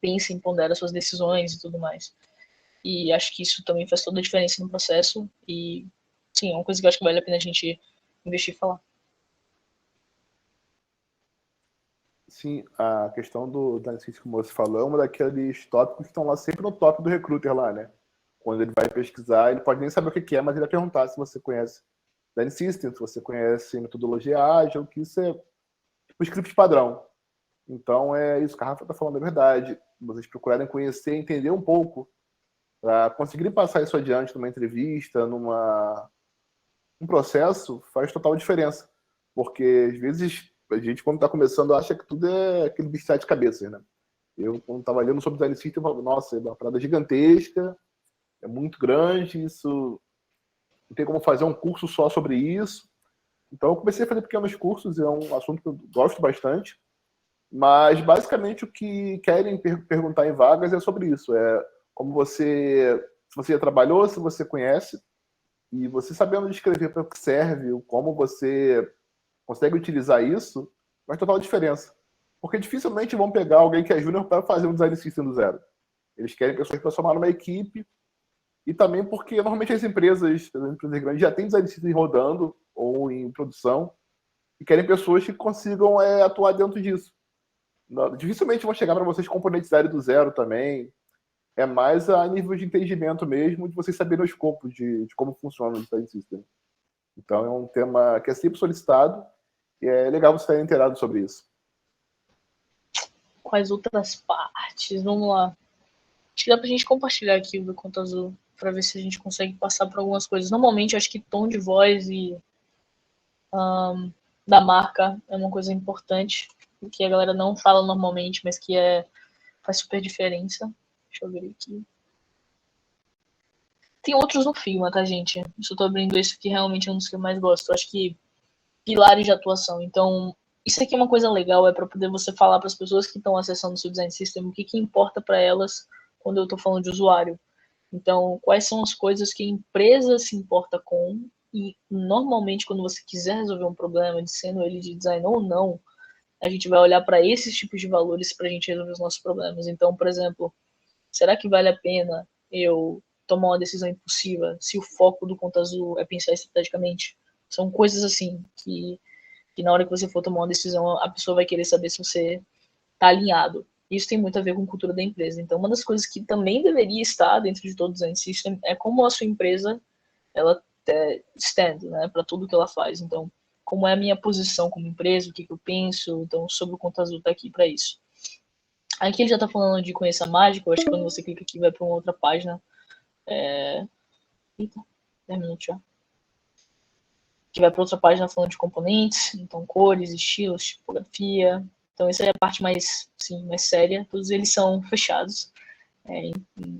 Pensa em ponderar suas decisões e tudo mais. E acho que isso também faz toda a diferença no processo. E, sim, é uma coisa que eu acho que vale a pena a gente investir e falar. Sim, a questão do analytics, como você falou, é uma daqueles tópicos que estão lá sempre no top do recruiter lá, né? Quando ele vai pesquisar, ele pode nem saber o que é, mas ele vai perguntar se você conhece Design System, se você conhece metodologia ágil, que isso é tipo script padrão. Então é isso que a Rafa está falando, é verdade. Vocês procurarem conhecer, entender um pouco, para conseguirem passar isso adiante numa entrevista, um processo, faz total diferença. Porque às vezes a gente, quando está começando, acha que tudo é aquele bicho de sete cabeças, né? Eu, quando estava lendo sobre design system, eu falava, nossa, é uma parada gigantesca, é muito grande, isso não tem como fazer um curso só sobre isso. Então eu comecei a fazer pequenos cursos, é um assunto que eu gosto bastante, mas basicamente o que querem perguntar em vagas é sobre isso, é como você, se você já trabalhou, se você conhece, e você sabendo descrever para o que serve, como você consegue utilizar isso, faz total diferença. Porque dificilmente vão pegar alguém que é júnior para fazer um design system do zero. Eles querem pessoas para somar numa equipe, e também porque normalmente as empresas grandes já têm design system rodando ou em produção, e querem pessoas que consigam atuar dentro disso. Dificilmente vão chegar para vocês componentes do zero também. É mais a nível de entendimento mesmo, de vocês saberem o escopo de como funciona o design system. Então é um tema que é sempre solicitado e é legal você estar inteirado sobre isso. Quais outras partes? Vamos lá. Acho que dá pra gente compartilhar aqui o do Conta Azul pra ver se a gente consegue passar por algumas coisas. Normalmente, acho que tom de voz e da marca é uma coisa importante, que a galera não fala normalmente, mas que faz super diferença. Deixa eu ver aqui. Tem outros no Figma, tá, gente? Eu só tô abrindo esse que realmente é um dos que eu mais gosto. Eu acho que pilares de atuação. Então, isso aqui é uma coisa legal, é para poder você falar para as pessoas que estão acessando o seu design system o que importa para elas quando eu estou falando de usuário. Então, quais são as coisas que a empresa se importa com, e normalmente quando você quiser resolver um problema, sendo ele de design ou não, a gente vai olhar para esses tipos de valores para a gente resolver os nossos problemas. Então, por exemplo, será que vale a pena eu tomar uma decisão impulsiva se o foco do Conta Azul é pensar estrategicamente? São coisas assim que na hora que você for tomar uma decisão, a pessoa vai querer saber se você tá alinhado. Isso tem muito a ver com a cultura da empresa. Então, uma das coisas que também deveria estar dentro de todo o design system é como a sua empresa ela stand, né, para tudo que ela faz. Então, como é a minha posição como empresa, o que eu penso, então, sobre o Conta Azul tá aqui para isso. Aqui ele já está falando de conhecer a mágica, eu acho que quando você clica aqui vai para uma outra página. Eita, 10 minutos já. Que vai para outra página falando de componentes, então cores, estilos, tipografia. Então essa é a parte mais, sim, mais séria. Todos eles são fechados,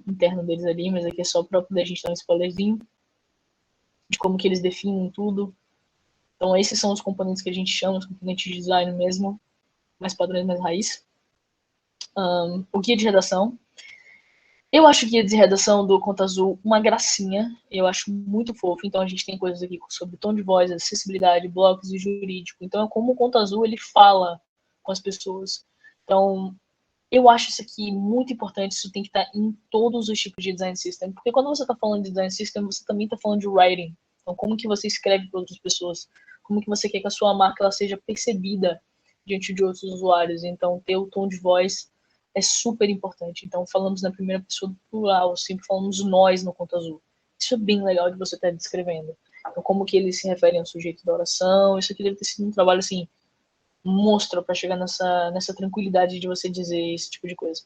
interno deles ali, mas aqui é só para poder a gente dar um spoilerzinho de como que eles definem tudo. Então esses são os componentes que a gente chama, os componentes de design mesmo, mais padrões, mais raiz. O guia de redação. Eu acho o guia de redação do Conta Azul uma gracinha, eu acho muito fofo. Então a gente tem coisas aqui sobre tom de voz, acessibilidade, blocos e jurídico. Então é como o Conta Azul ele fala com as pessoas. Então eu acho isso aqui muito importante, isso tem que estar em todos os tipos de design system, porque quando você está falando de design system, você também está falando de writing. Então como que você escreve para outras pessoas? Como que você quer que a sua marca ela seja percebida diante de outros usuários? Então ter o tom de voz é super importante. Então, falamos na primeira pessoa do plural, sempre falamos nós no Conta Azul. Isso é bem legal de você estar descrevendo. Então, como que eles se referem ao sujeito da oração, isso aqui deve ter sido um trabalho, assim, monstro para chegar nessa tranquilidade de você dizer esse tipo de coisa.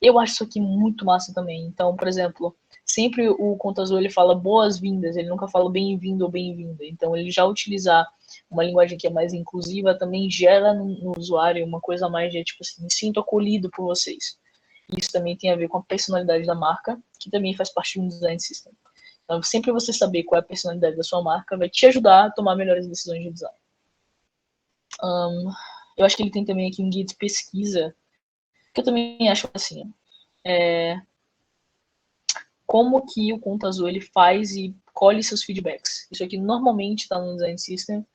Eu acho isso aqui muito massa também. Então, por exemplo, sempre o Conta Azul ele fala boas-vindas, ele nunca fala bem-vindo ou bem-vinda. Então, ele já utilizar uma linguagem que é mais inclusiva também gera no usuário uma coisa mais de, tipo assim, me sinto acolhido por vocês. Isso também tem a ver com a personalidade da marca, que também faz parte do design system. Então, sempre você saber qual é a personalidade da sua marca vai te ajudar a tomar melhores decisões de design. Eu acho que ele tem também aqui um guia de pesquisa, que eu também acho assim, como que o Conta Azul ele faz e colhe seus feedbacks. Isso aqui normalmente está no design system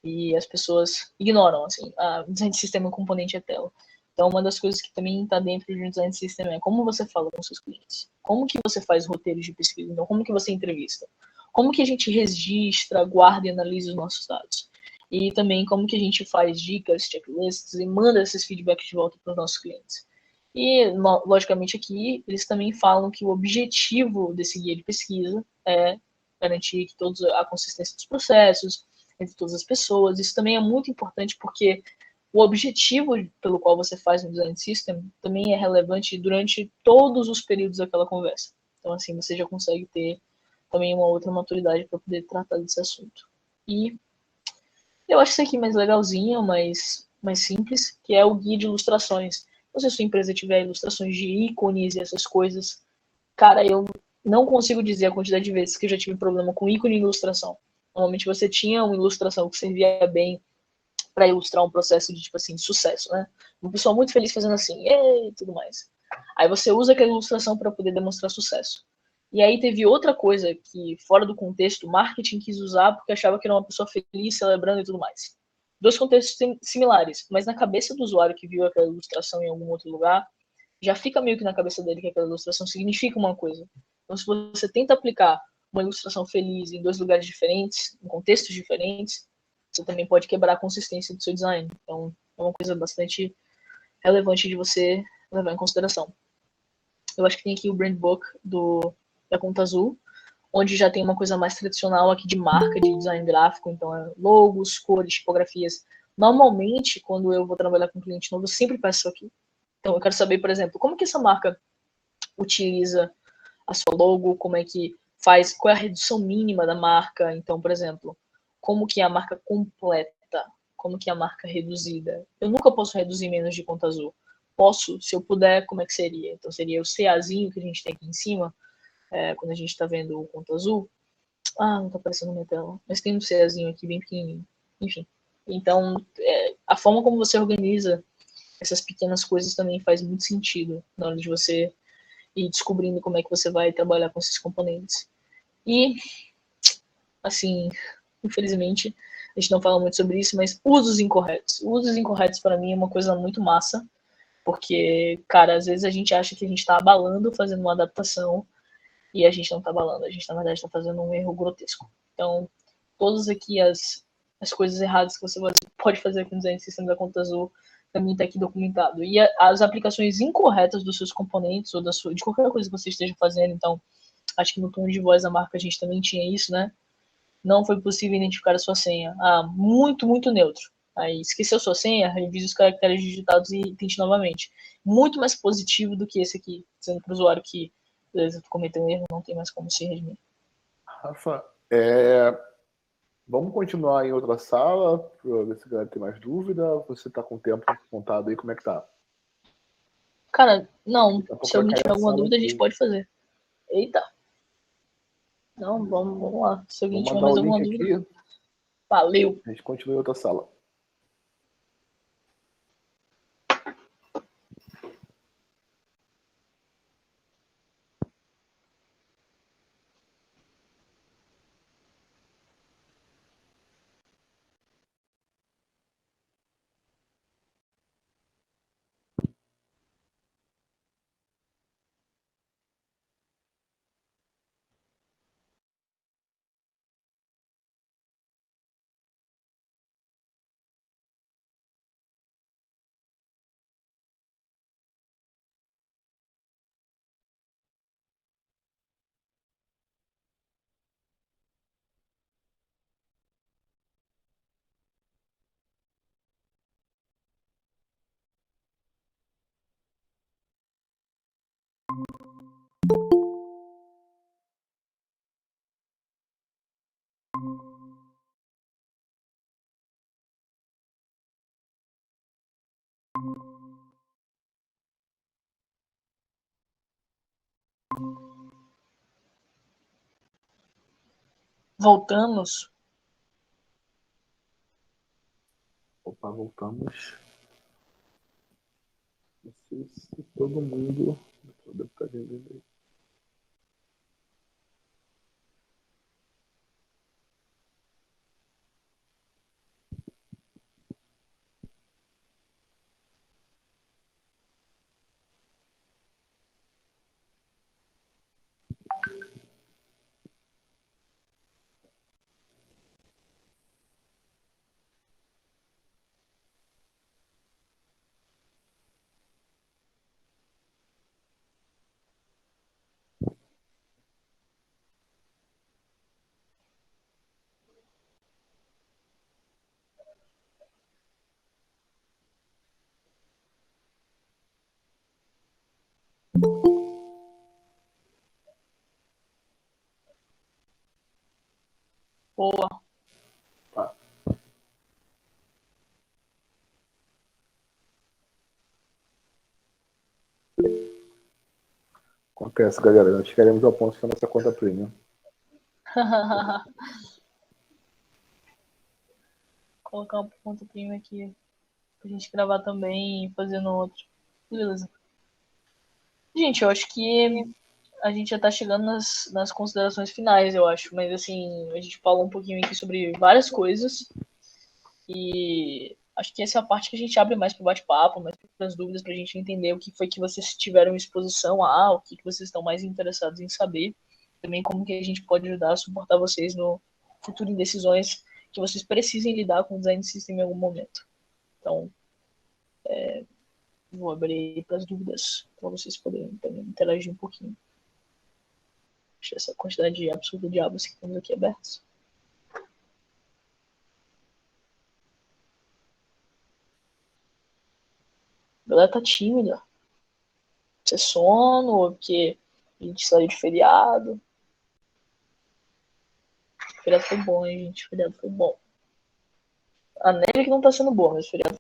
e as pessoas ignoram, assim, o design system é um componente é tela. Então, uma das coisas que também está dentro de um design system é como você fala com seus clientes. Como que você faz roteiros de pesquisa? Então, como que você entrevista? Como que a gente registra, guarda e analisa os nossos dados? E também como que a gente faz dicas, checklists e manda esses feedbacks de volta para os nossos clientes. E, logicamente, aqui eles também falam que o objetivo desse guia de pesquisa é garantir que todos a consistência dos processos entre todas as pessoas. Isso também é muito importante porque o objetivo pelo qual você faz um design system também é relevante durante todos os períodos daquela conversa. Então, assim, você já consegue ter também uma outra maturidade para poder tratar desse assunto. E eu acho isso aqui mais legalzinho, mais simples, que é o guia de ilustrações. Então, se a sua empresa tiver ilustrações de ícones e essas coisas, cara, eu não consigo dizer a quantidade de vezes que eu já tive problema com ícone e ilustração. Normalmente você tinha uma ilustração que servia bem para ilustrar um processo de, tipo assim, sucesso, né? Uma pessoa muito feliz fazendo assim, e tudo mais. Aí você usa aquela ilustração para poder demonstrar sucesso. E aí teve outra coisa que, fora do contexto, o marketing quis usar porque achava que era uma pessoa feliz, celebrando e tudo mais. Dois contextos similares, mas na cabeça do usuário que viu aquela ilustração em algum outro lugar, já fica meio que na cabeça dele que aquela ilustração significa uma coisa. Então, se você tenta aplicar uma ilustração feliz em dois lugares diferentes, em contextos diferentes, você também pode quebrar a consistência do seu design. Então, é uma coisa bastante relevante de você levar em consideração. Eu acho que tem aqui o Brand Book da Conta Azul, onde já tem uma coisa mais tradicional aqui de marca, de design gráfico, então é logos, cores, tipografias. Normalmente, quando eu vou trabalhar com um cliente novo, eu sempre peço isso aqui. Então, eu quero saber, por exemplo, como que essa marca utiliza a sua logo, como é que faz, qual é a redução mínima da marca. Então, por exemplo, como que é a marca completa, como que é a marca reduzida. Eu nunca posso reduzir menos de Conta Azul. Posso, se eu puder, como é que seria? Então, seria o CAzinho que a gente tem aqui em cima, quando a gente está vendo o Conta Azul. Ah, não está aparecendo na minha tela, mas tem um CAzinho aqui bem pequenininho. Enfim. Então, a forma como você organiza essas pequenas coisas também faz muito sentido na hora de você ir descobrindo como é que você vai trabalhar com esses componentes. E, assim, infelizmente, a gente não fala muito sobre isso, mas usos incorretos. Usos incorretos, para mim, é uma coisa muito massa, porque, cara, às vezes a gente acha que a gente está abalando fazendo uma adaptação e a gente não está abalando, a gente, na verdade, está fazendo um erro grotesco. Então, todas aqui as coisas erradas que você pode fazer com o design system da Conta Azul para mim tá aqui documentado. E as aplicações incorretas dos seus componentes ou de qualquer coisa que você esteja fazendo, então, acho que no tom de voz da marca a gente também tinha isso, né? Não foi possível identificar a sua senha. Muito, muito neutro. Aí esqueceu sua senha, revise os caracteres digitados e tente novamente. Muito mais positivo do que esse aqui, dizendo para o usuário que, beleza, cometeu um erro, não tem mais como se redimir. Rafa, vamos continuar em outra sala para ver se a galera tem mais dúvida. Você está com o tempo contado aí, como é que tá? Cara, não. Daqui a pouco Se vai alguém cair tiver a alguma sala dúvida, a gente aqui. pode fazer. Eita. Não, vamos lá. Se alguém Vou tiver mandar o mais link alguma dúvida, aqui, valeu. a gente continua em outra sala. Voltamos. Opa, voltamos. Não sei se todo mundo deve estar vendo aí. Boa. Tá. Acontece, galera. Nós queremos ao ponto da nossa conta premium. Colocar um ponto primo aqui pra gente gravar também e fazer no outro. Beleza. Gente, eu acho que a gente já tá chegando nas considerações finais, eu acho. Mas assim, a gente falou um pouquinho aqui sobre várias coisas. E acho que essa é a parte que a gente abre mais para o bate-papo, mais para as dúvidas, para a gente entender o que foi que vocês tiveram exposição a, o que vocês estão mais interessados em saber. Também como que a gente pode ajudar a suportar vocês no futuro em decisões que vocês precisem lidar com o design system em algum momento. Então, vou abrir para as dúvidas, para vocês poderem também interagir um pouquinho. Deixa essa quantidade de absurda de abas que temos aqui abertas. A galera tá tímida. Isso é sono, ou porque a gente saiu de feriado. O feriado foi bom, hein, gente? O feriado foi bom. A neve que não tá sendo boa, mas o feriado.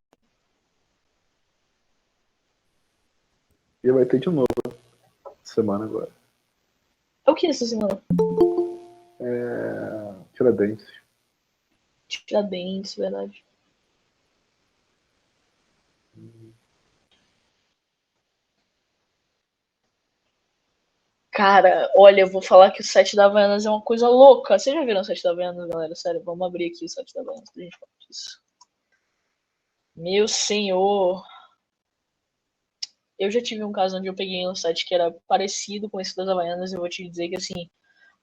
E vai ter de novo semana agora. É o que essa semana? Tiradentes. Tiradentes, verdade. Cara, olha, eu vou falar que o site da Havaianas é uma coisa louca. Vocês já viram o site da Havaianas, galera? Sério, vamos abrir aqui o site da Havaianas pra gente falar disso. Meu senhor. Eu já tive um caso onde eu peguei um site que era parecido com esse das Havaianas e eu vou te dizer que, assim,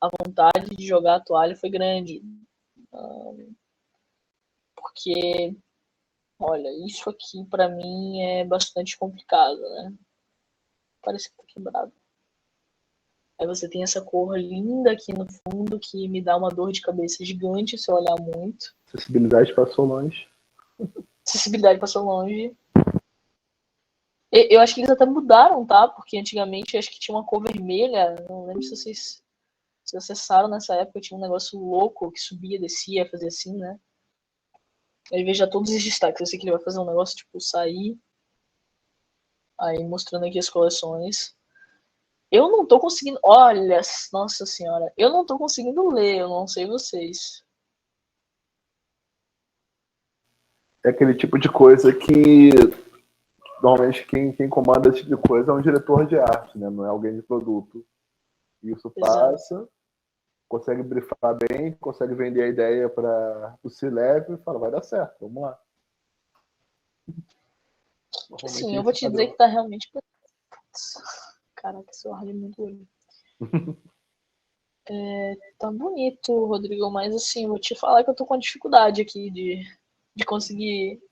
a vontade de jogar a toalha foi grande. Porque Olha, isso aqui pra mim é bastante complicado, né? Parece que tá quebrado. Aí você tem essa cor linda aqui no fundo que me dá uma dor de cabeça gigante se eu olhar muito. Acessibilidade passou longe. Acessibilidade passou longe. Eu acho que eles até mudaram, tá? Porque antigamente eu acho que tinha uma cor vermelha. Não lembro se vocês se acessaram nessa época. Tinha um negócio louco que subia, descia, fazia assim, né? Aí veja todos os destaques. Eu sei que ele vai fazer um negócio tipo sair. Aí mostrando aqui as coleções. Eu não tô conseguindo. Olha, nossa senhora. Eu não tô conseguindo ler. Eu não sei vocês. É aquele tipo de coisa que normalmente quem comanda esse tipo de coisa é um diretor de arte, né? Não é alguém de produto. Isso Exato. passa, consegue brifar bem, consegue vender a ideia para o C-Level e fala, vai dar certo, vamos lá. Sim, Normalmente eu vou esse te dizer padrão. que tá realmente. Caraca, esse ar é muito olho. Tá bonito, Rodrigo, mas assim, vou te falar que eu tô com dificuldade aqui de conseguir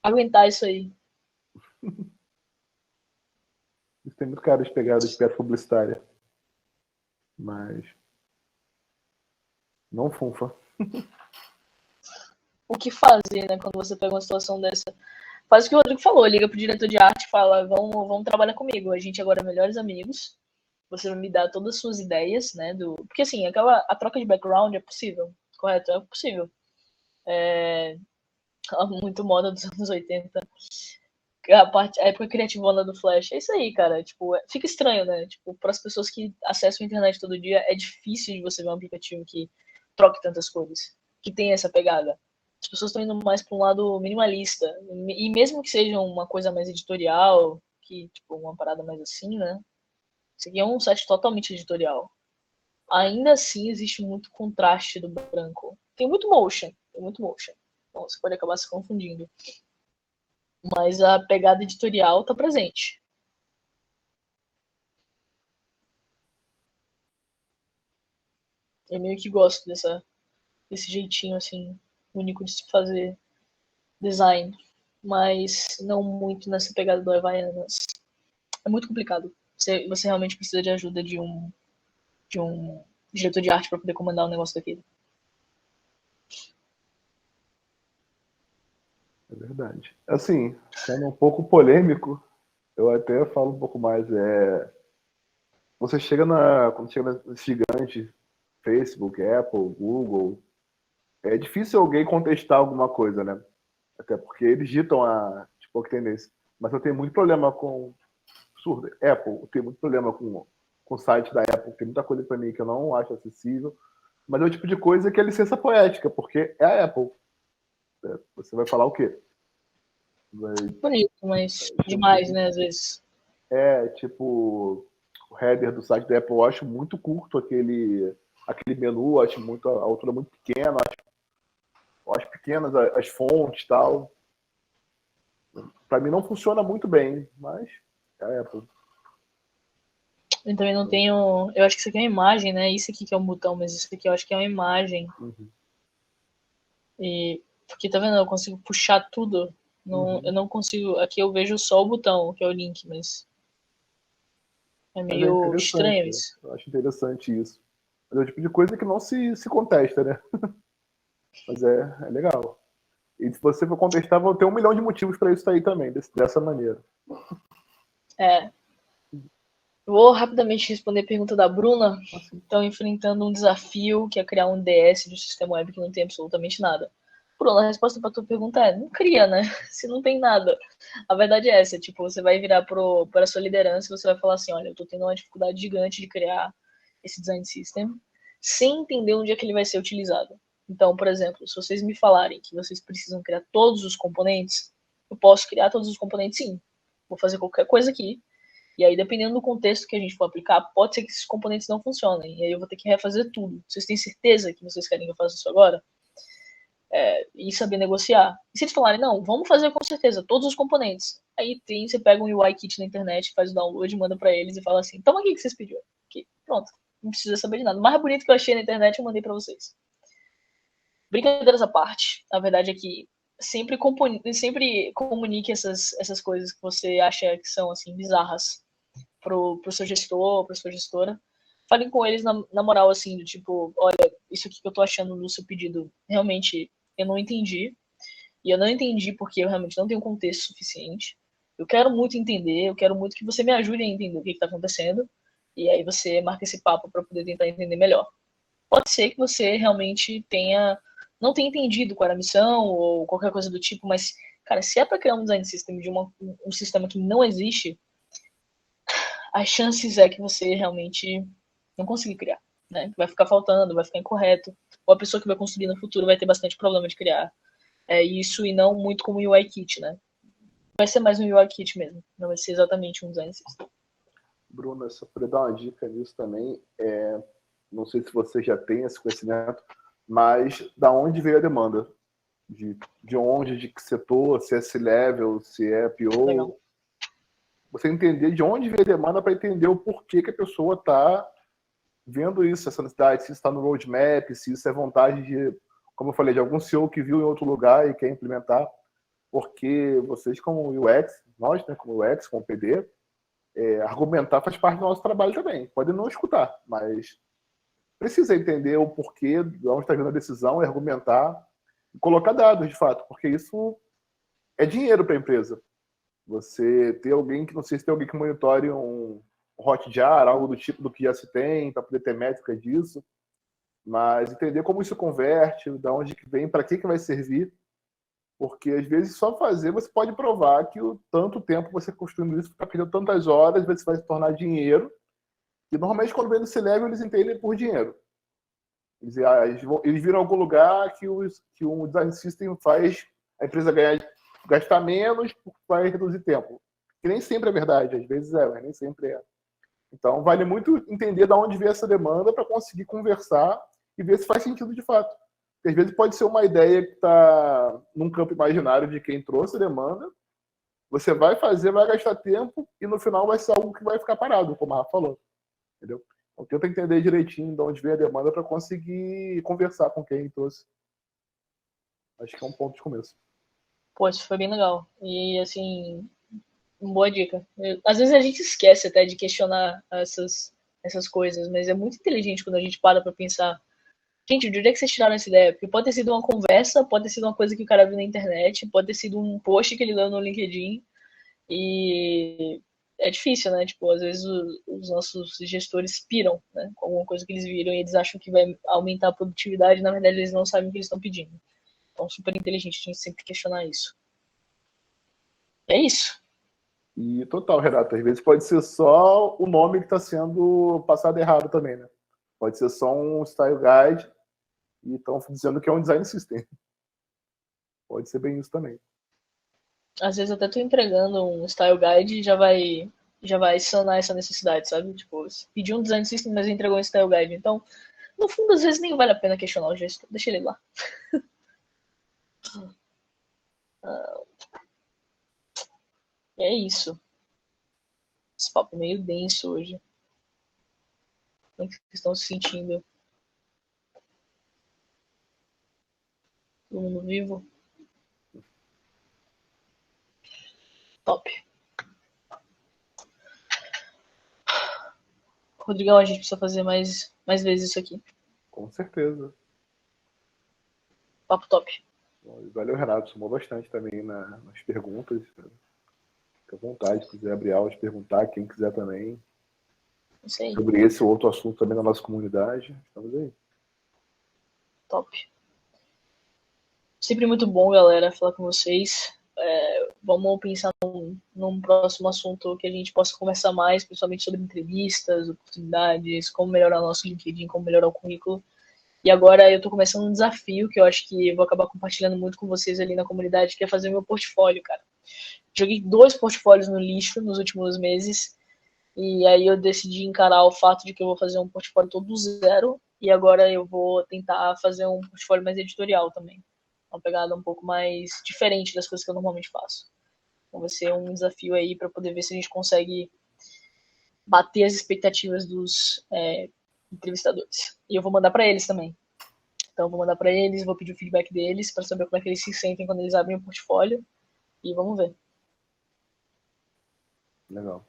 aguentar isso aí. Isso tem muito cara de pegada de peça publicitária, mas não funfa. O que fazer, né, quando você pega uma situação dessa? Faz o que o Rodrigo falou, liga pro diretor de arte e fala, vamos trabalhar comigo, a gente agora é melhores amigos, você vai me dar todas as suas ideias, né, porque assim, a troca de background é possível, correto? É possível. Muito moda dos anos 80. A época criativona do Flash. É isso aí, cara. Tipo, fica estranho, né? Tipo, para as pessoas que acessam a internet todo dia, é difícil de você ver um aplicativo que troque tantas cores, que tem essa pegada. As pessoas estão indo mais para um lado minimalista. E mesmo que seja uma coisa mais editorial, que, tipo, uma parada mais assim, né? Isso aqui é um site totalmente editorial. Ainda assim, existe muito contraste do branco. Tem muito motion. Tem muito motion. Então, você pode acabar se confundindo. Mas a pegada editorial tá presente. Eu meio que gosto desse jeitinho, assim, único de se fazer design. Mas não muito nessa pegada do Havaianas. É muito complicado. Você realmente precisa de ajuda de um diretor de arte para poder comandar um negócio daquele. É verdade. Assim, sendo um pouco polêmico, eu até falo um pouco mais. Você chega quando chega nas gigantes, Facebook, Apple, Google, é difícil alguém contestar alguma coisa, né? Até porque eles ditam tipo, a tendência. Mas eu tenho muito problema com absurdo. Apple, eu tenho muito problema com o site da Apple. Tem muita coisa para mim que eu não acho acessível. Mas é o tipo de coisa que é licença poética, porque é a Apple. Né? Você vai falar o quê? Vai, Bonito, mas demais, tipo, né, às vezes. tipo, o header do site da Apple, eu acho muito curto aquele menu, eu acho muito, a altura muito pequena, eu acho pequenas as fontes e tal. Para mim não funciona muito bem, mas é a Apple. Eu também não tenho. Eu acho que isso aqui é uma imagem, né? Isso aqui que é um botão, mas isso aqui eu acho que é uma imagem. Uhum. E. Porque tá vendo? Eu consigo puxar tudo. Não, eu Uhum. não consigo. Aqui eu vejo só o botão, que é o link, mas é Mas é meio estranho interessante, isso. eu acho interessante isso. Mas é o tipo de coisa que não se contesta, né? Mas é legal. E se você for contestar, vão ter 1 milhão de motivos para isso aí também, dessa maneira. É. Vou rapidamente responder a pergunta da Bruna. Assim, Estão enfrentando um desafio que é criar um DS de um sistema web que não tem absolutamente nada. Bruna, a resposta para tua pergunta é: não cria, né? Se não tem nada. A verdade é essa: tipo, você vai virar para a sua liderança e você vai falar assim: olha, eu tô tendo uma dificuldade gigante de criar esse design system sem entender onde é que ele vai ser utilizado. Então, por exemplo, se vocês me falarem que vocês precisam criar todos os componentes, eu posso criar todos os componentes sim. Vou fazer qualquer coisa aqui. E aí, dependendo do contexto que a gente for aplicar, pode ser que esses componentes não funcionem. E aí eu vou ter que refazer tudo. Vocês têm certeza que vocês querem que eu faça isso agora? E saber negociar. E se eles falarem, não, vamos fazer com certeza, todos os componentes. Aí você pega um UI kit na internet, faz o download, manda para eles e fala assim, toma aqui que vocês pediram. Aqui, pronto. Não precisa saber de nada. O mais bonito que eu achei na internet, eu mandei para vocês. Brincadeiras à parte. A verdade é que sempre comunique essas coisas que você acha que são assim bizarras pro seu gestor, pra sua gestora. Falem com eles na moral, assim, do tipo, olha, isso aqui que eu tô achando no seu pedido, realmente eu não entendi. E eu não entendi porque eu realmente não tenho contexto suficiente. Eu quero muito entender, eu quero muito que você me ajude a entender o que está acontecendo. E aí você marca esse papo para poder tentar entender melhor. Pode ser que você realmente não tenha entendido qual era a missão ou qualquer coisa do tipo, mas, cara, se é para criar um design system de um sistema que não existe, as chances é que você realmente não consiga criar, né? Vai ficar faltando, vai ficar incorreto, ou a pessoa que vai construir no futuro vai ter bastante problema de criar isso e não muito como UI Kit, né? Vai ser mais um UI Kit mesmo, não vai ser exatamente um design system. Bruna, se eu puder dar uma dica nisso também, não sei se você já tem esse conhecimento, mas da onde veio a demanda? De onde, de que setor, se é C-level, se é PO. Legal. Você entender de onde veio a demanda para entender o porquê que a pessoa está vendo isso, essa necessidade, se isso está no roadmap, se isso é vontade de, como eu falei, de algum CEO que viu em outro lugar e quer implementar, porque vocês como UX, nós, né, como UX, como PD, argumentar faz parte do nosso trabalho também. Pode não escutar, mas precisa entender o porquê, de onde está vindo a decisão, e argumentar, e colocar dados, de fato, porque isso é dinheiro para a empresa. Você ter alguém que, não sei se tem alguém que monitore um Hotjar, algo do tipo do que já se tem, para poder ter métricas disso, mas entender como isso converte, de onde que vem, para que vai servir, porque às vezes só fazer você pode provar que o tanto tempo você construindo isso, está perdendo tantas horas, você vai se tornar dinheiro, e normalmente quando vem no C-Level eles entendem por dinheiro. Eles viram algum lugar que um design system faz a empresa gastar menos, vai reduzir tempo. Que nem sempre é verdade, às vezes mas nem sempre é. Então, vale muito entender de onde veio essa demanda para conseguir conversar e ver se faz sentido de fato. Porque, às vezes pode ser uma ideia que está num campo imaginário de quem trouxe a demanda, você vai fazer, vai gastar tempo e no final vai ser algo que vai ficar parado, como a Rafa falou. Entendeu? Então, tenta entender direitinho de onde veio a demanda para conseguir conversar com quem trouxe. Acho que é um ponto de começo. Pô, isso foi bem legal. E, assim, boa dica. Às vezes a gente esquece até de questionar essas coisas, mas é muito inteligente quando a gente para pra pensar. Gente, de onde é que vocês tiraram essa ideia? Porque pode ter sido uma conversa, pode ter sido uma coisa que o cara viu na internet, pode ter sido um post que ele leu no LinkedIn. E é difícil, né? Tipo, às vezes os nossos gestores piram, né? Com alguma coisa que eles viram e eles acham que vai aumentar a produtividade, na verdade eles não sabem o que eles estão pedindo. Então, super inteligente a gente sempre questionar isso. É isso. E total, Renato, às vezes pode ser só o nome que está sendo passado errado também, né? Pode ser só um style guide e estão dizendo que é um design system. Pode ser bem isso também. Às vezes até tô entregando um style guide e já vai sanar essa necessidade, sabe? Tipo, pedir um design system, mas entregou um style guide. Então, no fundo, às vezes nem vale a pena questionar o gestor. Deixa ele lá. É isso. Esse papo é meio denso hoje. Como é que vocês estão se sentindo? Todo mundo vivo? Top. Rodrigão, a gente precisa fazer mais vezes isso aqui. Com certeza. Papo top. Valeu, Renato. Somou bastante também nas perguntas. Fica à vontade, se quiser abrir aulas, perguntar, quem quiser também. Isso aí. Sobre esse ou outro assunto também na nossa comunidade. Estamos aí. Top. Sempre muito bom, galera, falar com vocês. Vamos pensar num próximo assunto que a gente possa conversar mais, principalmente sobre entrevistas, oportunidades, como melhorar nosso LinkedIn, como melhorar o currículo. E agora eu tô começando um desafio que eu acho que eu vou acabar compartilhando muito com vocês ali na comunidade, que é fazer meu portfólio, cara. Joguei 2 portfólios no lixo nos últimos meses, e aí eu decidi encarar o fato de que eu vou fazer um portfólio todo do zero, e agora eu vou tentar fazer um portfólio mais editorial também. Uma pegada um pouco mais diferente das coisas que eu normalmente faço. Então vai ser um desafio aí para poder ver se a gente consegue bater as expectativas dos entrevistadores. E eu vou mandar para eles também. Então, vou mandar para eles, vou pedir o feedback deles para saber como é que eles se sentem quando eles abrem o portfólio. E vamos ver. Legal.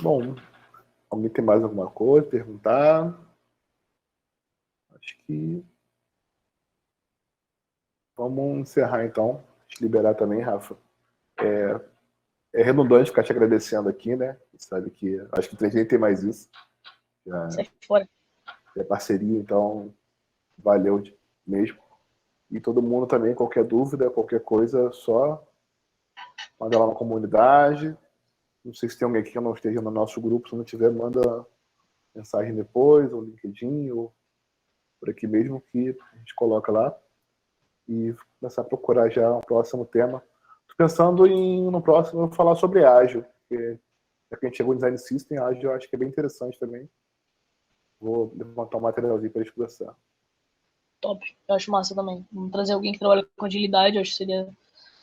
Bom, alguém tem mais alguma coisa? Perguntar? Acho que vamos encerrar então. Te liberar também, Rafa. É redundante ficar te agradecendo aqui, né? Você sabe que acho que 3 tem mais isso. Já Sai fora. é parceria, então valeu mesmo. E todo mundo também, qualquer dúvida, qualquer coisa, só manda lá na comunidade. Não sei se tem alguém aqui que não esteja no nosso grupo. Se não tiver, manda mensagem depois, ou LinkedIn, ou por aqui mesmo, que a gente coloca lá. E começar a procurar já o próximo tema. Estou pensando no próximo eu falar sobre ágil, porque já que a gente chegou em Design System, ágil eu acho que é bem interessante também. Vou levantar um materialzinho para a gente conversar. Top. Eu acho massa também. Vamos trazer alguém que trabalha com agilidade, eu acho que seria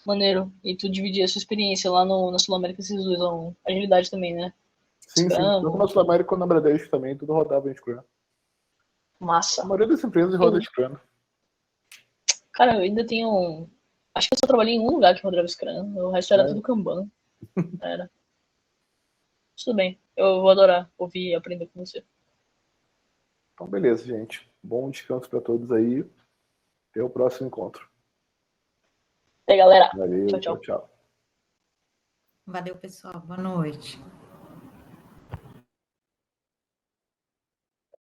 maneiro. E tu dividir a sua experiência lá na Sul América, vocês usam agilidade também, né? Sim, sim. Tanto na Scrum, Sul América quanto na Bradesco também, tudo rodava em Scrum. A massa. maioria das empresas roda Scrum. Cara, eu ainda tenho. Acho que eu só trabalhei em um lugar que rodava Scrum. O resto era É. tudo Kanban. Era. Tudo bem. Eu vou adorar ouvir e aprender com você. Então, beleza, gente. Bom descanso para todos aí. Até o próximo encontro. Até, galera. Valeu, Tchau, tchau, tchau. tchau. Valeu, pessoal. Boa noite.